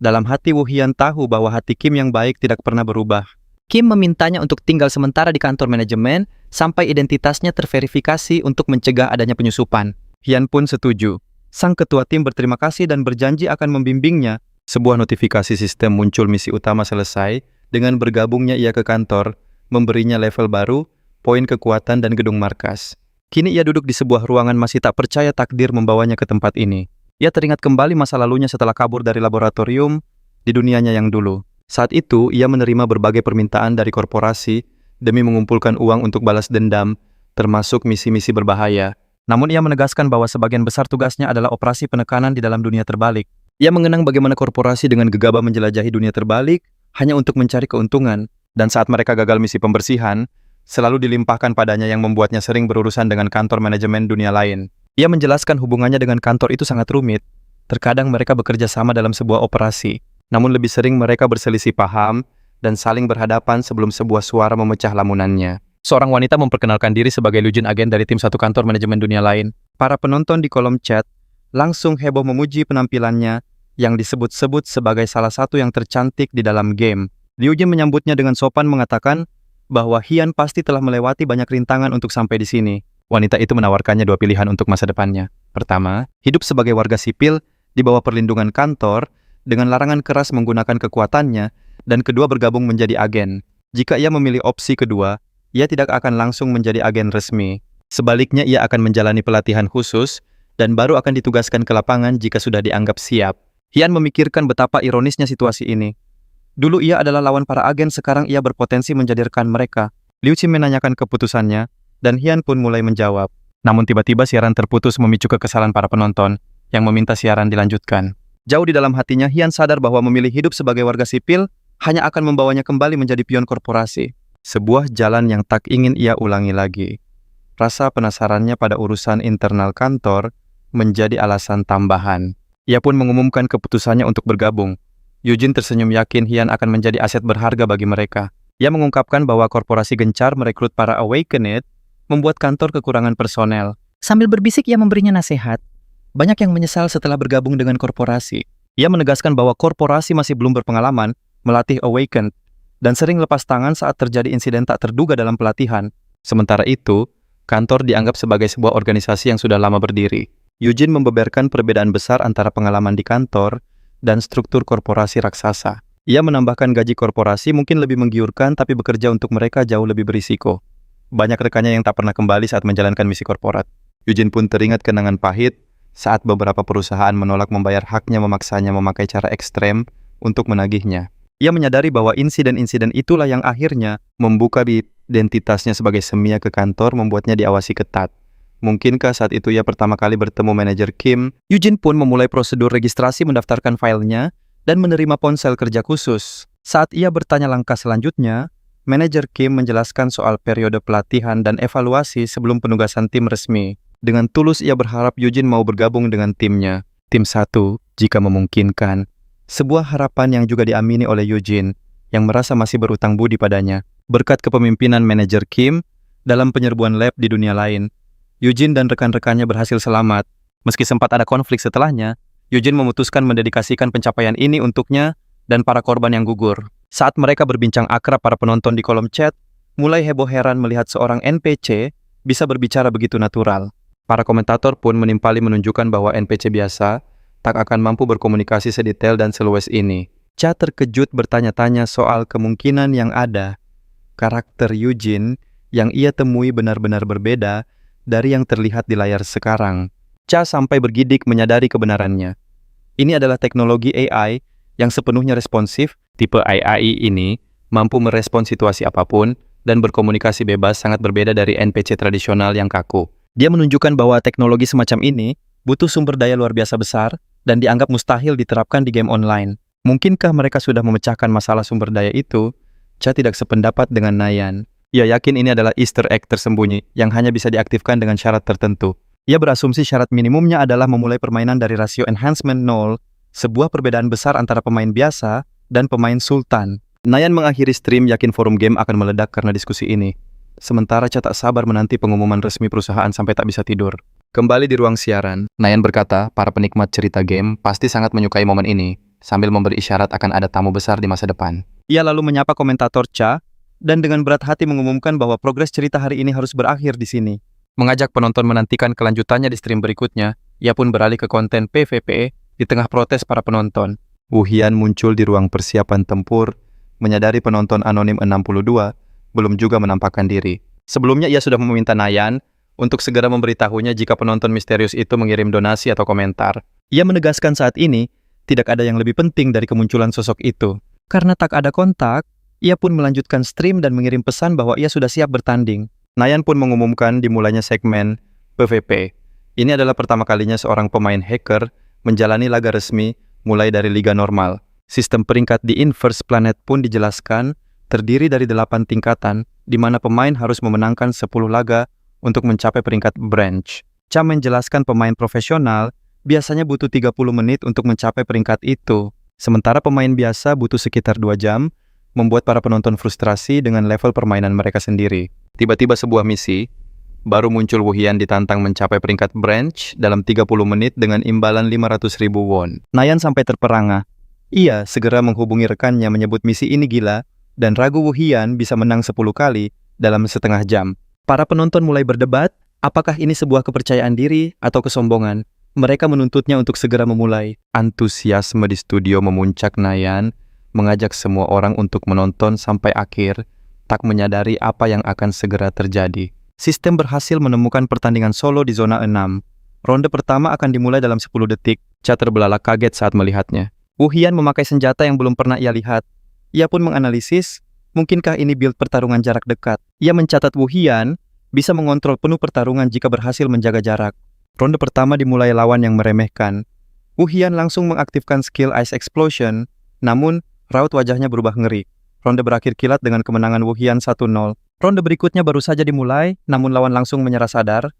Dalam hati Woo Hyun tahu bahwa hati Kim yang baik tidak pernah berubah. Kim memintanya untuk tinggal sementara di kantor manajemen sampai identitasnya terverifikasi untuk mencegah adanya penyusupan. Hyun pun setuju. Sang ketua tim berterima kasih dan berjanji akan membimbingnya. Sebuah notifikasi sistem muncul misi utama selesai. Dengan bergabungnya ia ke kantor, memberinya level baru, poin kekuatan dan gedung markas. Kini ia duduk di sebuah ruangan masih tak percaya takdir membawanya ke tempat ini. Ia teringat kembali masa lalunya setelah kabur dari laboratorium di dunianya yang dulu. Saat itu, ia menerima berbagai permintaan dari korporasi demi mengumpulkan uang untuk balas dendam, termasuk misi-misi berbahaya. Namun ia menegaskan bahwa sebagian besar tugasnya adalah operasi penekanan di dalam dunia terbalik. Ia mengenang bagaimana korporasi dengan gegabah menjelajahi dunia terbalik hanya untuk mencari keuntungan, dan saat mereka gagal misi pembersihan, selalu dilimpahkan padanya yang membuatnya sering berurusan dengan kantor manajemen dunia lain. Ia menjelaskan hubungannya dengan kantor itu sangat rumit. Terkadang mereka bekerja sama dalam sebuah operasi, namun lebih sering mereka berselisih paham dan saling berhadapan sebelum sebuah suara memecah lamunannya. Seorang wanita memperkenalkan diri sebagai Lujin, agen dari tim satu kantor manajemen dunia lain. Para penonton di kolom chat langsung heboh memuji penampilannya yang disebut-sebut sebagai salah satu yang tercantik di dalam game. Liu Jin menyambutnya dengan sopan mengatakan bahwa Hyun pasti telah melewati banyak rintangan untuk sampai di sini. Wanita itu menawarkannya dua pilihan untuk masa depannya. Pertama, hidup sebagai warga sipil di bawah perlindungan kantor dengan larangan keras menggunakan kekuatannya, dan kedua bergabung menjadi agen. Jika ia memilih opsi kedua, ia tidak akan langsung menjadi agen resmi. Sebaliknya, ia akan menjalani pelatihan khusus dan baru akan ditugaskan ke lapangan jika sudah dianggap siap. Hyun memikirkan betapa ironisnya situasi ini. Dulu ia adalah lawan para agen, sekarang ia berpotensi menjadi rekan mereka. Liu Qin menanyakan keputusannya, dan Hyun pun mulai menjawab. Namun tiba-tiba siaran terputus memicu kekesalan para penonton, yang meminta siaran dilanjutkan. Jauh di dalam hatinya, Hyun sadar bahwa memilih hidup sebagai warga sipil hanya akan membawanya kembali menjadi pion korporasi. Sebuah jalan yang tak ingin ia ulangi lagi. Rasa penasarannya pada urusan internal kantor menjadi alasan tambahan. Ia pun mengumumkan keputusannya untuk bergabung. Eugene tersenyum yakin Hyun akan menjadi aset berharga bagi mereka. Ia mengungkapkan bahwa korporasi gencar merekrut para Awakened, membuat kantor kekurangan personel. Sambil berbisik ia memberinya nasihat. Banyak yang menyesal setelah bergabung dengan korporasi. Ia menegaskan bahwa korporasi masih belum berpengalaman melatih Awakened, dan sering lepas tangan saat terjadi insiden tak terduga dalam pelatihan. Sementara itu, kantor dianggap sebagai sebuah organisasi yang sudah lama berdiri. Eugene membeberkan perbedaan besar antara pengalaman di kantor dan struktur korporasi raksasa. Ia menambahkan gaji korporasi mungkin lebih menggiurkan, tapi bekerja untuk mereka jauh lebih berisiko. Banyak rekannya yang tak pernah kembali saat menjalankan misi korporat. Eugene pun teringat kenangan pahit saat beberapa perusahaan menolak membayar haknya, memaksanya memakai cara ekstrem untuk menagihnya. Ia menyadari bahwa insiden-insiden itulah yang akhirnya membuka identitasnya sebagai semia ke kantor, membuatnya diawasi ketat. Mungkinkah saat itu ia pertama kali bertemu manajer Kim? Eugene pun memulai prosedur registrasi, mendaftarkan filenya, dan menerima ponsel kerja khusus. Saat ia bertanya langkah selanjutnya, manajer Kim menjelaskan soal periode pelatihan dan evaluasi sebelum penugasan tim resmi. Dengan tulus ia berharap Eugene mau bergabung dengan timnya. Tim 1, jika memungkinkan. Sebuah harapan yang juga diamini oleh Eugene, yang merasa masih berutang budi padanya. Berkat kepemimpinan manajer Kim dalam penyerbuan lab di dunia lain, Eugene dan rekan-rekannya berhasil selamat. Meski sempat ada konflik setelahnya, Eugene memutuskan mendedikasikan pencapaian ini untuknya dan para korban yang gugur. Saat mereka berbincang akrab, para penonton di kolom chat mulai heboh heran melihat seorang NPC bisa berbicara begitu natural. Para komentator pun menimpali menunjukkan bahwa NPC biasa tak akan mampu berkomunikasi sedetail dan seluas ini. Cha terkejut bertanya-tanya soal kemungkinan yang ada. Karakter Eugene yang ia temui benar-benar berbeda dari yang terlihat di layar sekarang. Cha sampai bergidik menyadari kebenarannya. Ini adalah teknologi AI yang sepenuhnya responsif. Tipe AI ini mampu merespons situasi apapun dan berkomunikasi bebas, sangat berbeda dari NPC tradisional yang kaku. Dia menunjukkan bahwa teknologi semacam ini butuh sumber daya luar biasa besar dan dianggap mustahil diterapkan di game online. Mungkinkah mereka sudah memecahkan masalah sumber daya itu? Cha tidak sependapat dengan Nayan. Ia yakin ini adalah Easter egg tersembunyi yang hanya bisa diaktifkan dengan syarat tertentu. Ia berasumsi syarat minimumnya adalah memulai permainan dari rasio enhancement 0, sebuah perbedaan besar antara pemain biasa dan pemain sultan. Nayan mengakhiri stream yakin forum game akan meledak karena diskusi ini. Sementara Cha tak sabar menanti pengumuman resmi perusahaan sampai tak bisa tidur. Kembali di ruang siaran, Nayan berkata para penikmat cerita game pasti sangat menyukai momen ini, sambil memberi isyarat akan ada tamu besar di masa depan. Ia lalu menyapa komentator Cha, dan dengan berat hati mengumumkan bahwa progres cerita hari ini harus berakhir di sini. Mengajak penonton menantikan kelanjutannya di stream berikutnya, ia pun beralih ke konten PvP di tengah protes para penonton. Wu Hian muncul di ruang persiapan tempur, menyadari penonton anonim 62 belum juga menampakkan diri. Sebelumnya ia sudah meminta Nayan untuk segera memberitahunya jika penonton misterius itu mengirim donasi atau komentar. Ia menegaskan saat ini tidak ada yang lebih penting dari kemunculan sosok itu. Karena tak ada kontak, ia pun melanjutkan stream dan mengirim pesan bahwa ia sudah siap bertanding. Nayan pun mengumumkan dimulainya segmen PvP. Ini adalah pertama kalinya seorang pemain hacker menjalani laga resmi mulai dari liga normal. Sistem peringkat di Inverse Planet pun dijelaskan terdiri dari 8 tingkatan, di mana pemain harus memenangkan 10 laga untuk mencapai peringkat branch. Cha menjelaskan pemain profesional biasanya butuh 30 menit untuk mencapai peringkat itu. Sementara pemain biasa butuh sekitar 2 jam, membuat para penonton frustrasi dengan level permainan mereka sendiri. Tiba-tiba sebuah misi, baru muncul Wu Hian ditantang mencapai peringkat branch dalam 30 menit dengan imbalan 500.000 won. Nayan sampai terperangah. Ia segera menghubungi rekannya menyebut misi ini gila, dan ragu Wu Hian bisa menang 10 kali dalam setengah jam. Para penonton mulai berdebat, apakah ini sebuah kepercayaan diri atau kesombongan. Mereka menuntutnya untuk segera memulai. Antusiasme di studio memuncak Nayan, mengajak semua orang untuk menonton sampai akhir, tak menyadari apa yang akan segera terjadi. Sistem berhasil menemukan pertandingan solo di zona 6. Ronde pertama akan dimulai dalam 10 detik. Cha terbelalak kaget saat melihatnya. Wu Hian memakai senjata yang belum pernah ia lihat. Ia pun menganalisis, mungkinkah ini build pertarungan jarak dekat. Ia mencatat Wu Hian bisa mengontrol penuh pertarungan jika berhasil menjaga jarak. Ronde pertama dimulai lawan yang meremehkan. Wu Hian langsung mengaktifkan skill Ice Explosion, namun raut wajahnya berubah ngeri. Ronde berakhir kilat dengan kemenangan Wu Hian 1-0. Ronde berikutnya baru saja dimulai, namun lawan langsung menyerah sadar.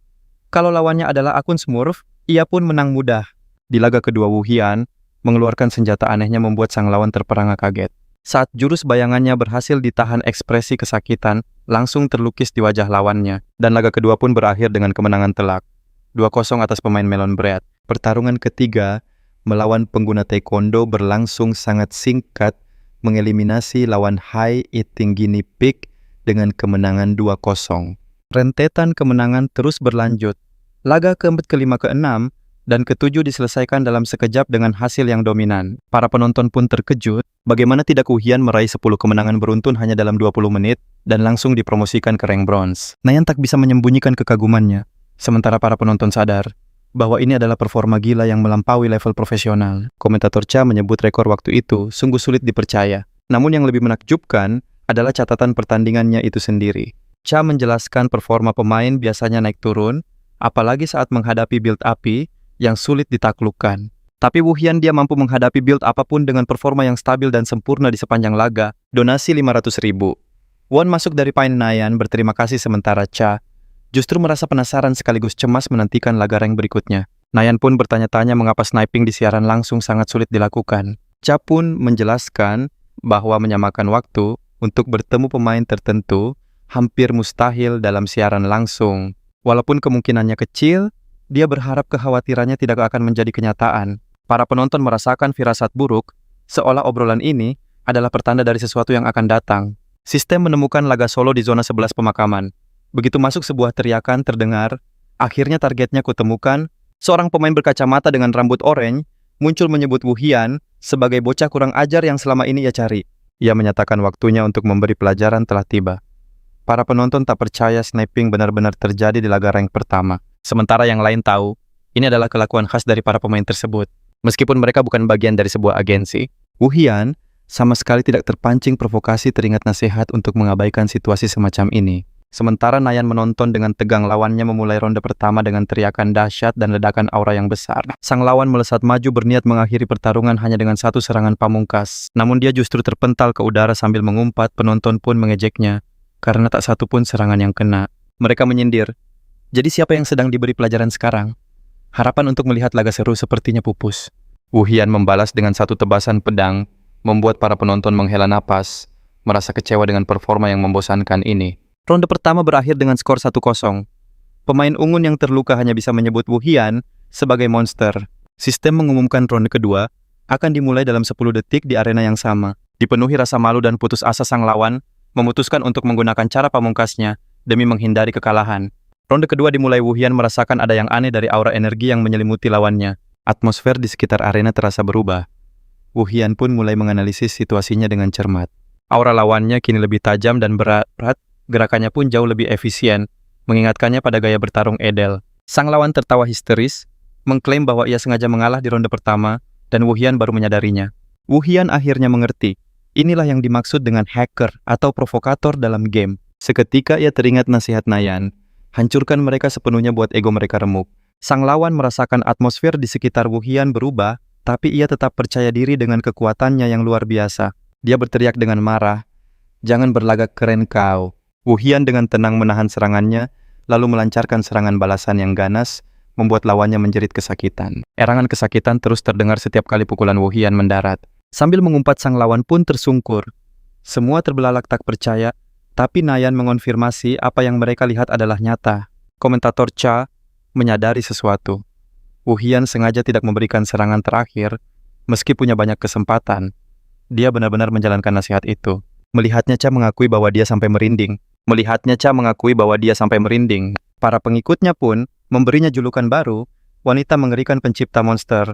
Kalau lawannya adalah akun Smurf, ia pun menang mudah. Di laga kedua Wu Hian mengeluarkan senjata anehnya membuat sang lawan terperangah kaget. Saat jurus bayangannya berhasil ditahan, ekspresi kesakitan langsung terlukis di wajah lawannya. Dan laga kedua pun berakhir dengan kemenangan telak. 2-0 atas pemain Melon Bread. Pertarungan ketiga melawan pengguna taekwondo berlangsung sangat singkat, mengeliminasi lawan High Eating Guinea Pig dengan kemenangan 2-0. Rentetan kemenangan terus berlanjut. Laga keempat, kelima, keenam, dan ketujuh diselesaikan dalam sekejap dengan hasil yang dominan. Para penonton pun terkejut, bagaimana tidak Wu Hian meraih 10 kemenangan beruntun hanya dalam 20 menit dan langsung dipromosikan ke rank bronze. Nayan tak bisa menyembunyikan kekagumannya, sementara para penonton sadar bahwa ini adalah performa gila yang melampaui level profesional. Komentator Cha menyebut rekor waktu itu sungguh sulit dipercaya. Namun yang lebih menakjubkan adalah catatan pertandingannya itu sendiri. Cha menjelaskan performa pemain biasanya naik turun, apalagi saat menghadapi build api yang sulit ditaklukkan. Tapi Wu Hian dia mampu menghadapi build apapun dengan performa yang stabil dan sempurna di sepanjang laga. Donasi 500.000 won masuk dari Pain Nayan berterima kasih, sementara Cha justru merasa penasaran sekaligus cemas menantikan laga rank berikutnya. Nayan pun bertanya-tanya mengapa sniping di siaran langsung sangat sulit dilakukan. Cha pun menjelaskan bahwa menyamakan waktu untuk bertemu pemain tertentu hampir mustahil dalam siaran langsung. Walaupun kemungkinannya kecil, dia berharap kekhawatirannya tidak akan menjadi kenyataan. Para penonton merasakan firasat buruk, seolah obrolan ini adalah pertanda dari sesuatu yang akan datang. Sistem menemukan laga solo di zona 11 pemakaman. Begitu masuk, sebuah teriakan terdengar. Akhirnya targetnya kutemukan. Seorang pemain berkacamata dengan rambut oranye muncul menyebut Wu Hian sebagai bocah kurang ajar yang selama ini ia cari. Ia menyatakan waktunya untuk memberi pelajaran telah tiba. Para penonton tak percaya sniping benar-benar terjadi di laga rank pertama. Sementara yang lain tahu, ini adalah kelakuan khas dari para pemain tersebut. Meskipun mereka bukan bagian dari sebuah agensi, Wu Hian sama sekali tidak terpancing provokasi, teringat nasihat untuk mengabaikan situasi semacam ini. Sementara Nayan menonton dengan tegang lawannya memulai ronde pertama dengan teriakan dahsyat dan ledakan aura yang besar. Sang lawan melesat maju berniat mengakhiri pertarungan hanya dengan satu serangan pamungkas. Namun dia justru terpental ke udara sambil mengumpat, penonton pun mengejeknya. karena tak satu pun serangan yang kena. Mereka menyindir. Jadi siapa yang sedang diberi pelajaran sekarang? Harapan untuk melihat laga seru sepertinya pupus. Wu Hian membalas dengan satu tebasan pedang, membuat para penonton menghela napas, merasa kecewa dengan performa yang membosankan ini. Ronde pertama berakhir dengan skor 1-0. Pemain Ungun yang terluka hanya bisa menyebut Wu Hian sebagai monster. Sistem mengumumkan ronde kedua akan dimulai dalam 10 detik di arena yang sama. Dipenuhi rasa malu dan putus asa sang lawan, memutuskan untuk menggunakan cara pamungkasnya demi menghindari kekalahan. Ronde kedua dimulai. Wu Hian merasakan ada yang aneh dari aura energi yang menyelimuti lawannya. Atmosfer di sekitar arena terasa berubah. Wu Hian pun mulai menganalisis situasinya dengan cermat. Aura lawannya kini lebih tajam dan berat, gerakannya pun jauh lebih efisien, mengingatkannya pada gaya bertarung Edel. Sang lawan tertawa histeris, mengklaim bahwa ia sengaja mengalah di ronde pertama, dan Wu Hian baru menyadarinya. Wu Hian akhirnya mengerti. Inilah yang dimaksud dengan hacker atau provokator dalam game. Seketika ia teringat nasihat Nayan, hancurkan mereka sepenuhnya buat ego mereka remuk. Sang lawan merasakan atmosfer di sekitar Wu Hian berubah, tapi ia tetap percaya diri dengan kekuatannya yang luar biasa. Dia berteriak dengan marah, "Jangan berlagak keren kau." Wu Hian dengan tenang menahan serangannya, lalu melancarkan serangan balasan yang ganas, membuat lawannya menjerit kesakitan. Erangan kesakitan terus terdengar setiap kali pukulan Wu Hian mendarat. Sambil mengumpat sang lawan pun tersungkur. Semua terbelalak tak percaya, tapi Nayan mengonfirmasi apa yang mereka lihat adalah nyata. Komentator Cha menyadari sesuatu. Wu Hian sengaja tidak memberikan serangan terakhir, meski punya banyak kesempatan. Dia benar-benar menjalankan nasihat itu. Melihatnya Cha mengakui bahwa dia sampai merinding. Para pengikutnya pun memberinya julukan baru, wanita mengerikan pencipta monster.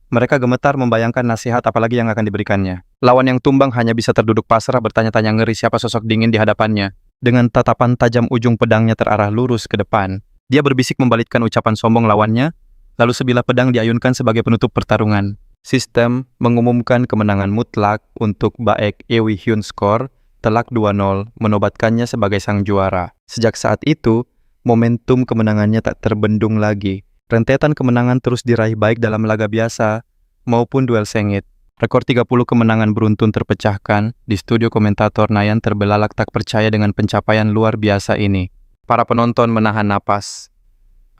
Mereka gemetar membayangkan nasihat apalagi yang akan diberikannya. Lawan yang tumbang hanya bisa terduduk pasrah bertanya-tanya ngeri siapa sosok dingin di hadapannya. Dengan tatapan tajam ujung pedangnya terarah lurus ke depan. Dia berbisik membalikkan ucapan sombong lawannya, lalu sebilah pedang diayunkan sebagai penutup pertarungan. Sistem mengumumkan kemenangan mutlak untuk Baek Ewi Hyun skor telak 2-0, menobatkannya sebagai sang juara. Sejak saat itu, momentum kemenangannya tak terbendung lagi. Rentetan kemenangan terus diraih baik dalam laga biasa maupun duel sengit. Rekor 30 kemenangan beruntun terpecahkan. Di studio komentator Nayan terbelalak tak percaya dengan pencapaian luar biasa ini. Para penonton menahan napas.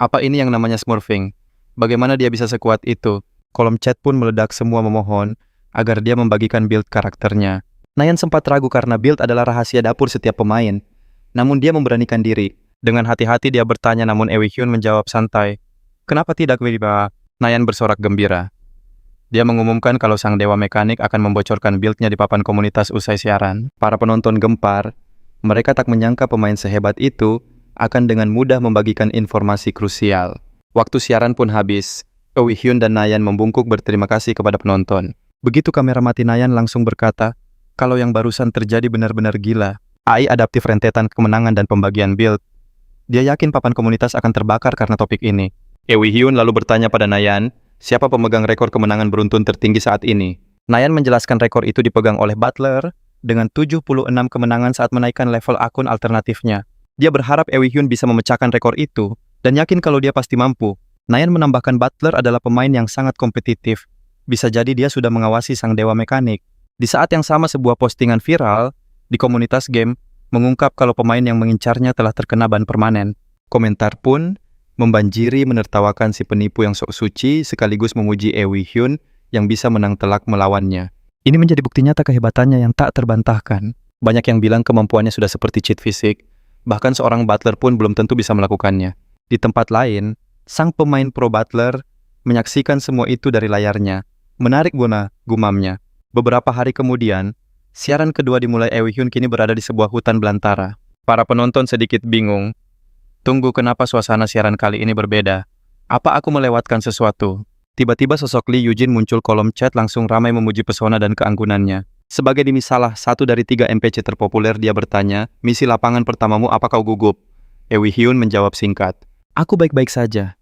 Apa ini yang namanya smurfing? Bagaimana dia bisa sekuat itu? Kolom chat pun meledak, semua memohon agar dia membagikan build karakternya. Nayan sempat ragu karena build adalah rahasia dapur setiap pemain. Namun dia memberanikan diri. Dengan hati-hati dia bertanya, namun Ewi Hyun menjawab santai. "Kenapa tidak, Wiba?" Nayan bersorak gembira. Dia mengumumkan kalau sang dewa mekanik akan membocorkan build-nya di papan komunitas usai siaran. Para penonton gempar. Mereka tak menyangka pemain sehebat itu akan dengan mudah membagikan informasi krusial. Waktu siaran pun habis. Ewi Hyun dan Nayan membungkuk berterima kasih kepada penonton. Begitu kamera mati, Nayan langsung berkata, kalau yang barusan terjadi benar-benar gila. AI adaptif rentetan kemenangan dan pembagian build. Dia yakin papan komunitas akan terbakar karena topik ini. Ewi Hyun lalu bertanya pada Nayan, siapa pemegang rekor kemenangan beruntun tertinggi saat ini? Nayan menjelaskan rekor itu dipegang oleh Butler dengan 76 kemenangan saat menaikkan level akun alternatifnya. Dia berharap Ewi Hyun bisa memecahkan rekor itu dan yakin kalau dia pasti mampu. Nayan menambahkan Butler adalah pemain yang sangat kompetitif. Bisa jadi dia sudah mengawasi sang dewa mekanik. Di saat yang sama, sebuah postingan viral di komunitas game mengungkap kalau pemain yang mengincarnya telah terkena ban permanen. Komentar pun membanjiri menertawakan si penipu yang sok suci sekaligus memuji Ewi Hyun yang bisa menang telak melawannya. Ini menjadi bukti nyata kehebatannya yang tak terbantahkan. Banyak yang bilang kemampuannya sudah seperti cheat fisik, bahkan seorang Butler pun belum tentu bisa melakukannya. Di tempat lain, sang pemain pro Butler menyaksikan semua itu dari layarnya. Menarik gumamnya. Beberapa hari kemudian, siaran kedua dimulai. Ewi Hyun kini berada di sebuah hutan belantara. Para penonton sedikit bingung. Tunggu, kenapa suasana siaran kali ini berbeda? Apa aku melewatkan sesuatu? Tiba-tiba sosok Lee Yujin muncul, kolom chat langsung ramai memuji pesona dan keanggunannya. Sebagai demi salah satu dari 3 NPC terpopuler, dia bertanya, misi lapangan pertamamu apa kau gugup? Ewi Hyun menjawab singkat, aku baik-baik saja.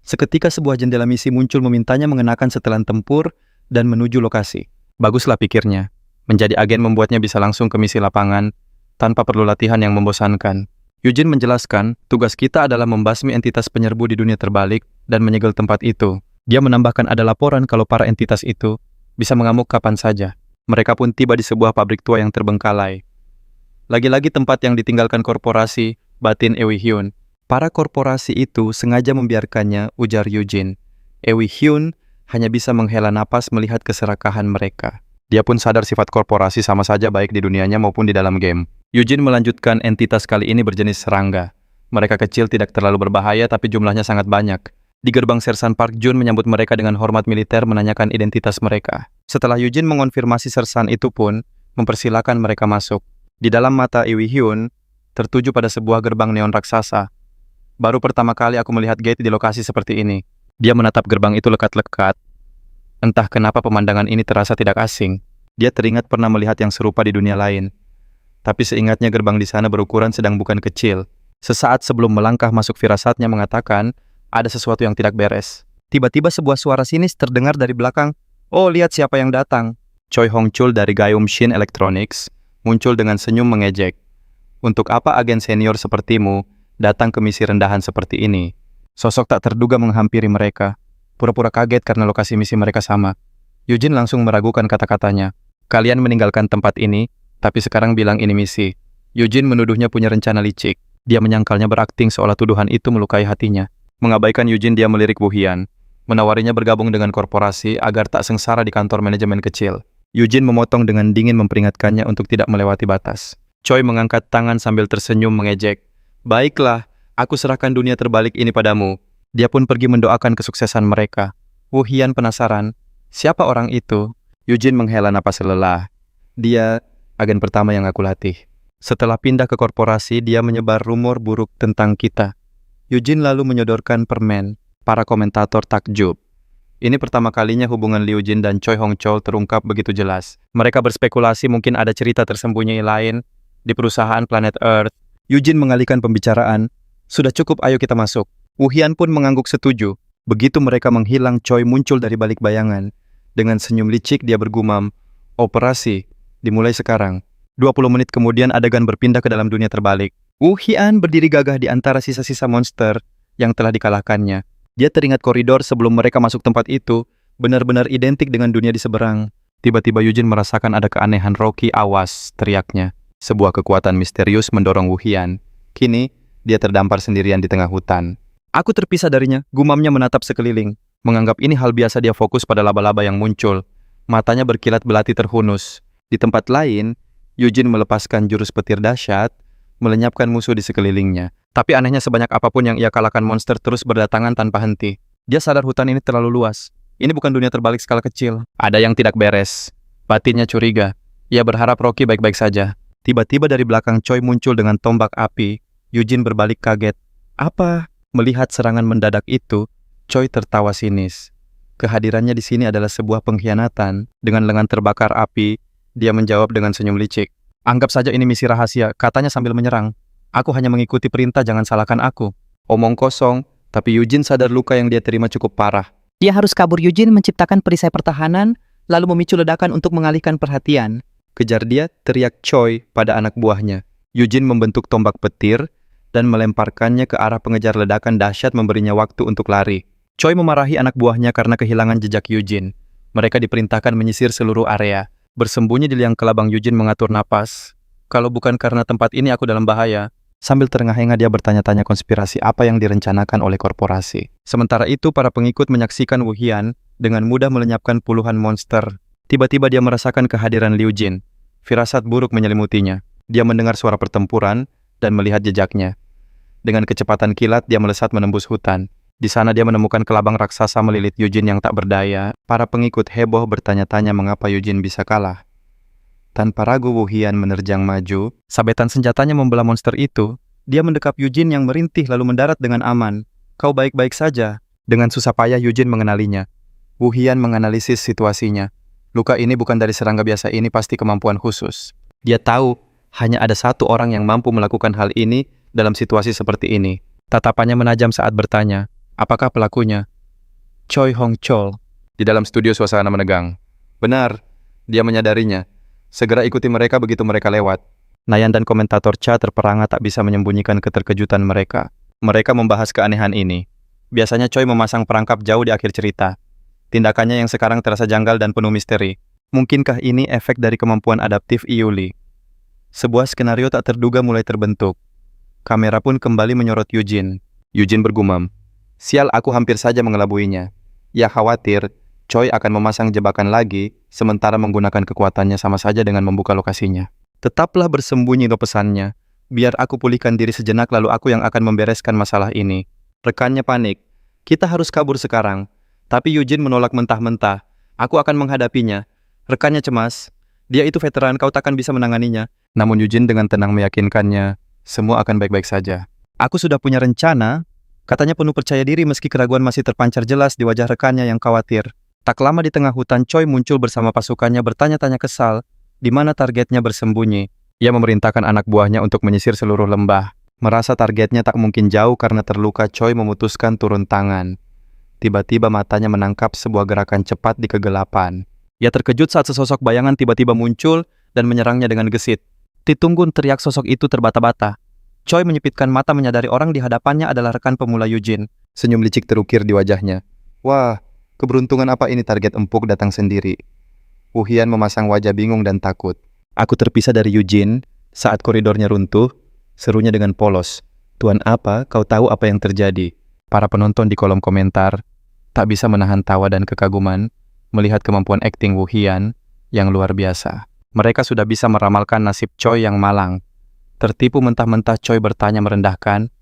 Seketika sebuah jendela misi muncul memintanya mengenakan setelan tempur dan menuju lokasi. Baguslah, pikirnya. Menjadi agen membuatnya bisa langsung ke misi lapangan tanpa perlu latihan yang membosankan. Yujin menjelaskan, tugas kita adalah membasmi entitas penyerbu di dunia terbalik dan menyegel tempat itu. Dia menambahkan ada laporan kalau para entitas itu bisa mengamuk kapan saja. Mereka pun tiba di sebuah pabrik tua yang terbengkalai. Lagi-lagi tempat yang ditinggalkan korporasi, batin Ewi Hyun. Para korporasi itu sengaja membiarkannya, ujar Eugene. Ewi Hyun hanya bisa menghela napas melihat keserakahan mereka. Dia pun sadar sifat korporasi sama saja baik di dunianya maupun di dalam game. Eugene melanjutkan, entitas kali ini berjenis serangga. Mereka kecil, tidak terlalu berbahaya, tapi jumlahnya sangat banyak. Di gerbang Sersan Park Jun menyambut mereka dengan hormat militer, menanyakan identitas mereka. Setelah Eugene mengonfirmasi Sersan itu pun mempersilakan mereka masuk. Di dalam mata Ewi Hyun tertuju pada sebuah gerbang neon raksasa. Baru pertama kali aku melihat gate di lokasi seperti ini. Dia menatap gerbang itu lekat-lekat. Entah kenapa pemandangan ini terasa tidak asing. Dia teringat pernah melihat yang serupa di dunia lain. Tapi seingatnya gerbang di sana berukuran sedang bukan kecil. Sesaat sebelum melangkah masuk, firasatnya mengatakan ada sesuatu yang tidak beres. Tiba-tiba sebuah suara sinis terdengar dari belakang. Oh, lihat siapa yang datang. Choi Hong Chul dari Gayum Shin Electronics muncul dengan senyum mengejek. Untuk apa agen senior sepertimu datang ke misi rendahan seperti ini? Sosok tak terduga menghampiri mereka. Pura-pura kaget karena lokasi misi mereka sama. Eugene langsung meragukan kata-katanya. Kalian meninggalkan tempat ini, tapi sekarang bilang ini misi. Eugene menuduhnya punya rencana licik. Dia menyangkalnya berakting seolah tuduhan itu melukai hatinya. Mengabaikan Eugene, dia melirik Wu Hian. Menawarinya bergabung dengan korporasi agar tak sengsara di kantor manajemen kecil. Eugene memotong dengan dingin, memperingatkannya untuk tidak melewati batas. Choi mengangkat tangan sambil tersenyum mengejek. Baiklah, aku serahkan dunia terbalik ini padamu. Dia pun pergi mendoakan kesuksesan mereka. Wu Hian penasaran, siapa orang itu? Eugene menghela napas lelah. Dia agen pertama yang aku latih. Setelah pindah ke korporasi, dia menyebar rumor buruk tentang kita. Eugene lalu menyodorkan permen. Para komentator takjub. Ini pertama kalinya hubungan Liu Jin dan Choi Hong Chol terungkap begitu jelas. Mereka berspekulasi mungkin ada cerita tersembunyi lain di perusahaan Planet Earth. Eugene mengalihkan pembicaraan. Sudah cukup, ayo kita masuk. Wu Hian pun mengangguk setuju. Begitu mereka menghilang, Choi muncul dari balik bayangan. Dengan senyum licik dia bergumam, operasi dimulai sekarang. 20 menit kemudian adegan berpindah ke dalam dunia terbalik. Wu Hian berdiri gagah di antara sisa-sisa monster yang telah dikalahkannya. Dia teringat koridor sebelum mereka masuk tempat itu, benar-benar identik dengan dunia di seberang. Tiba-tiba Eugene merasakan ada keanehan. Rocky, awas, teriaknya. Sebuah kekuatan misterius mendorong Wu Hian. Kini, dia terdampar sendirian di tengah hutan. Aku terpisah darinya, gumamnya menatap sekeliling. Menganggap ini hal biasa, dia fokus pada laba-laba yang muncul. Matanya berkilat belati terhunus. Di tempat lain, Eugene melepaskan jurus petir dahsyat, melenyapkan musuh di sekelilingnya. Tapi anehnya, sebanyak apapun yang ia kalahkan, monster terus berdatangan tanpa henti. Dia sadar hutan ini terlalu luas. Ini bukan dunia terbalik skala kecil. Ada yang tidak beres. Batinnya curiga. Ia berharap Rocky baik-baik saja. Tiba-tiba dari belakang Choi muncul dengan tombak api. Eugene berbalik kaget. Apa? Melihat serangan mendadak itu, Choi tertawa sinis. Kehadirannya di sini adalah sebuah pengkhianatan. Dengan lengan terbakar api, dia menjawab dengan senyum licik. Anggap saja ini misi rahasia, katanya sambil menyerang. Aku hanya mengikuti perintah, jangan salahkan aku. Omong kosong, tapi Eugene sadar luka yang dia terima cukup parah. Dia harus kabur. Eugene menciptakan perisai pertahanan, lalu memicu ledakan untuk mengalihkan perhatian. Kejar dia, teriak Choi pada anak buahnya. Eugene membentuk tombak petir dan melemparkannya ke arah pengejar ledakan dahsyat, memberinya waktu untuk lari. Choi memarahi anak buahnya karena kehilangan jejak Eugene. Mereka diperintahkan menyisir seluruh area. Bersembunyi di liang kelabang, Eugene mengatur napas. Kalau bukan karena tempat ini, aku dalam bahaya. Sambil terengah-engah dia bertanya-tanya konspirasi apa yang direncanakan oleh korporasi. Sementara itu, para pengikut menyaksikan Wu Hian dengan mudah melenyapkan puluhan monster. Tiba-tiba dia merasakan kehadiran Liu Jin. Firasat buruk menyelimutinya. Dia mendengar suara pertempuran dan melihat jejaknya. Dengan kecepatan kilat, dia melesat menembus hutan. Di sana dia menemukan kelabang raksasa melilit Eugene yang tak berdaya. Para pengikut heboh bertanya-tanya mengapa Eugene bisa kalah. Tanpa ragu, Wu Hian menerjang maju. Sabetan senjatanya membelah monster itu. Dia mendekap Eugene yang merintih lalu mendarat dengan aman. Kau baik-baik saja. Dengan susah payah Eugene mengenalinya. Wu Hian menganalisis situasinya. Luka ini bukan dari serangga biasa, ini pasti kemampuan khusus. Dia tahu hanya ada satu orang yang mampu melakukan hal ini dalam situasi seperti ini. Tatapannya menajam saat bertanya, apakah pelakunya? Choi Hong Chol. Di dalam studio suasana menegang. Benar, dia menyadarinya. Segera ikuti mereka begitu mereka lewat. Nayan dan komentator Cha terperangah, tak bisa menyembunyikan keterkejutan mereka. Mereka membahas keanehan ini. Biasanya Choi memasang perangkap jauh di akhir cerita. Tindakannya yang sekarang terasa janggal dan penuh misteri. Mungkinkah ini efek dari kemampuan adaptif Iuli? Sebuah skenario tak terduga mulai terbentuk. Kamera pun kembali menyorot Eugene. Eugene bergumam, "Sial, aku hampir saja mengelabuinya." Ia khawatir Choi akan memasang jebakan lagi, sementara menggunakan kekuatannya sama saja dengan membuka lokasinya. "Tetaplah bersembunyi," lo pesannya. "Biar aku pulihkan diri sejenak lalu aku yang akan membereskan masalah ini." Rekannya panik. "Kita harus kabur sekarang." Tapi Eugene menolak mentah-mentah. "Aku akan menghadapinya." Rekannya cemas. "Dia itu veteran, kau takkan bisa menanganinya." Namun Eugene dengan tenang meyakinkannya, semua akan baik-baik saja. "Aku sudah punya rencana," katanya penuh percaya diri meski keraguan masih terpancar jelas di wajah rekannya yang khawatir. Tak lama di tengah hutan, Choi muncul bersama pasukannya bertanya-tanya kesal, di mana targetnya bersembunyi. Ia memerintahkan anak buahnya untuk menyisir seluruh lembah. Merasa targetnya tak mungkin jauh karena terluka, Choi memutuskan turun tangan. Tiba-tiba matanya menangkap sebuah gerakan cepat di kegelapan. Ia terkejut saat sesosok bayangan tiba-tiba muncul dan menyerangnya dengan gesit. "Titunggun!" teriak sosok itu terbata-bata. Choi menyipitkan mata menyadari orang di hadapannya adalah rekan pemula Eugene. Senyum licik terukir di wajahnya. "Wah, keberuntungan apa ini, target empuk datang sendiri." Wu Hian memasang wajah bingung dan takut. "Aku terpisah dari Eugene saat koridornya runtuh," serunya dengan polos. "Tuan apa, kau tahu apa yang terjadi?" Para penonton di kolom komentar tak bisa menahan tawa dan kekaguman melihat kemampuan akting Wu Hian yang luar biasa. Mereka sudah bisa meramalkan nasib Choi yang malang. Tertipu mentah-mentah, Choi bertanya merendahkan,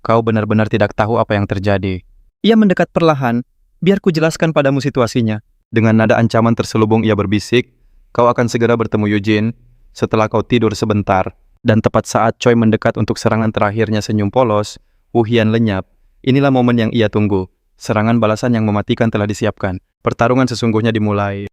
"Kau benar-benar tidak tahu apa yang terjadi?" Ia mendekat perlahan. "Biar ku jelaskan padamu situasinya." Dengan nada ancaman terselubung ia berbisik, "Kau akan segera bertemu Eugene setelah kau tidur sebentar." Dan tepat saat Choi mendekat untuk serangan terakhirnya senyum polos, Wu Hian lenyap. Inilah momen yang ia tunggu. Serangan balasan yang mematikan telah disiapkan. Pertarungan sesungguhnya dimulai.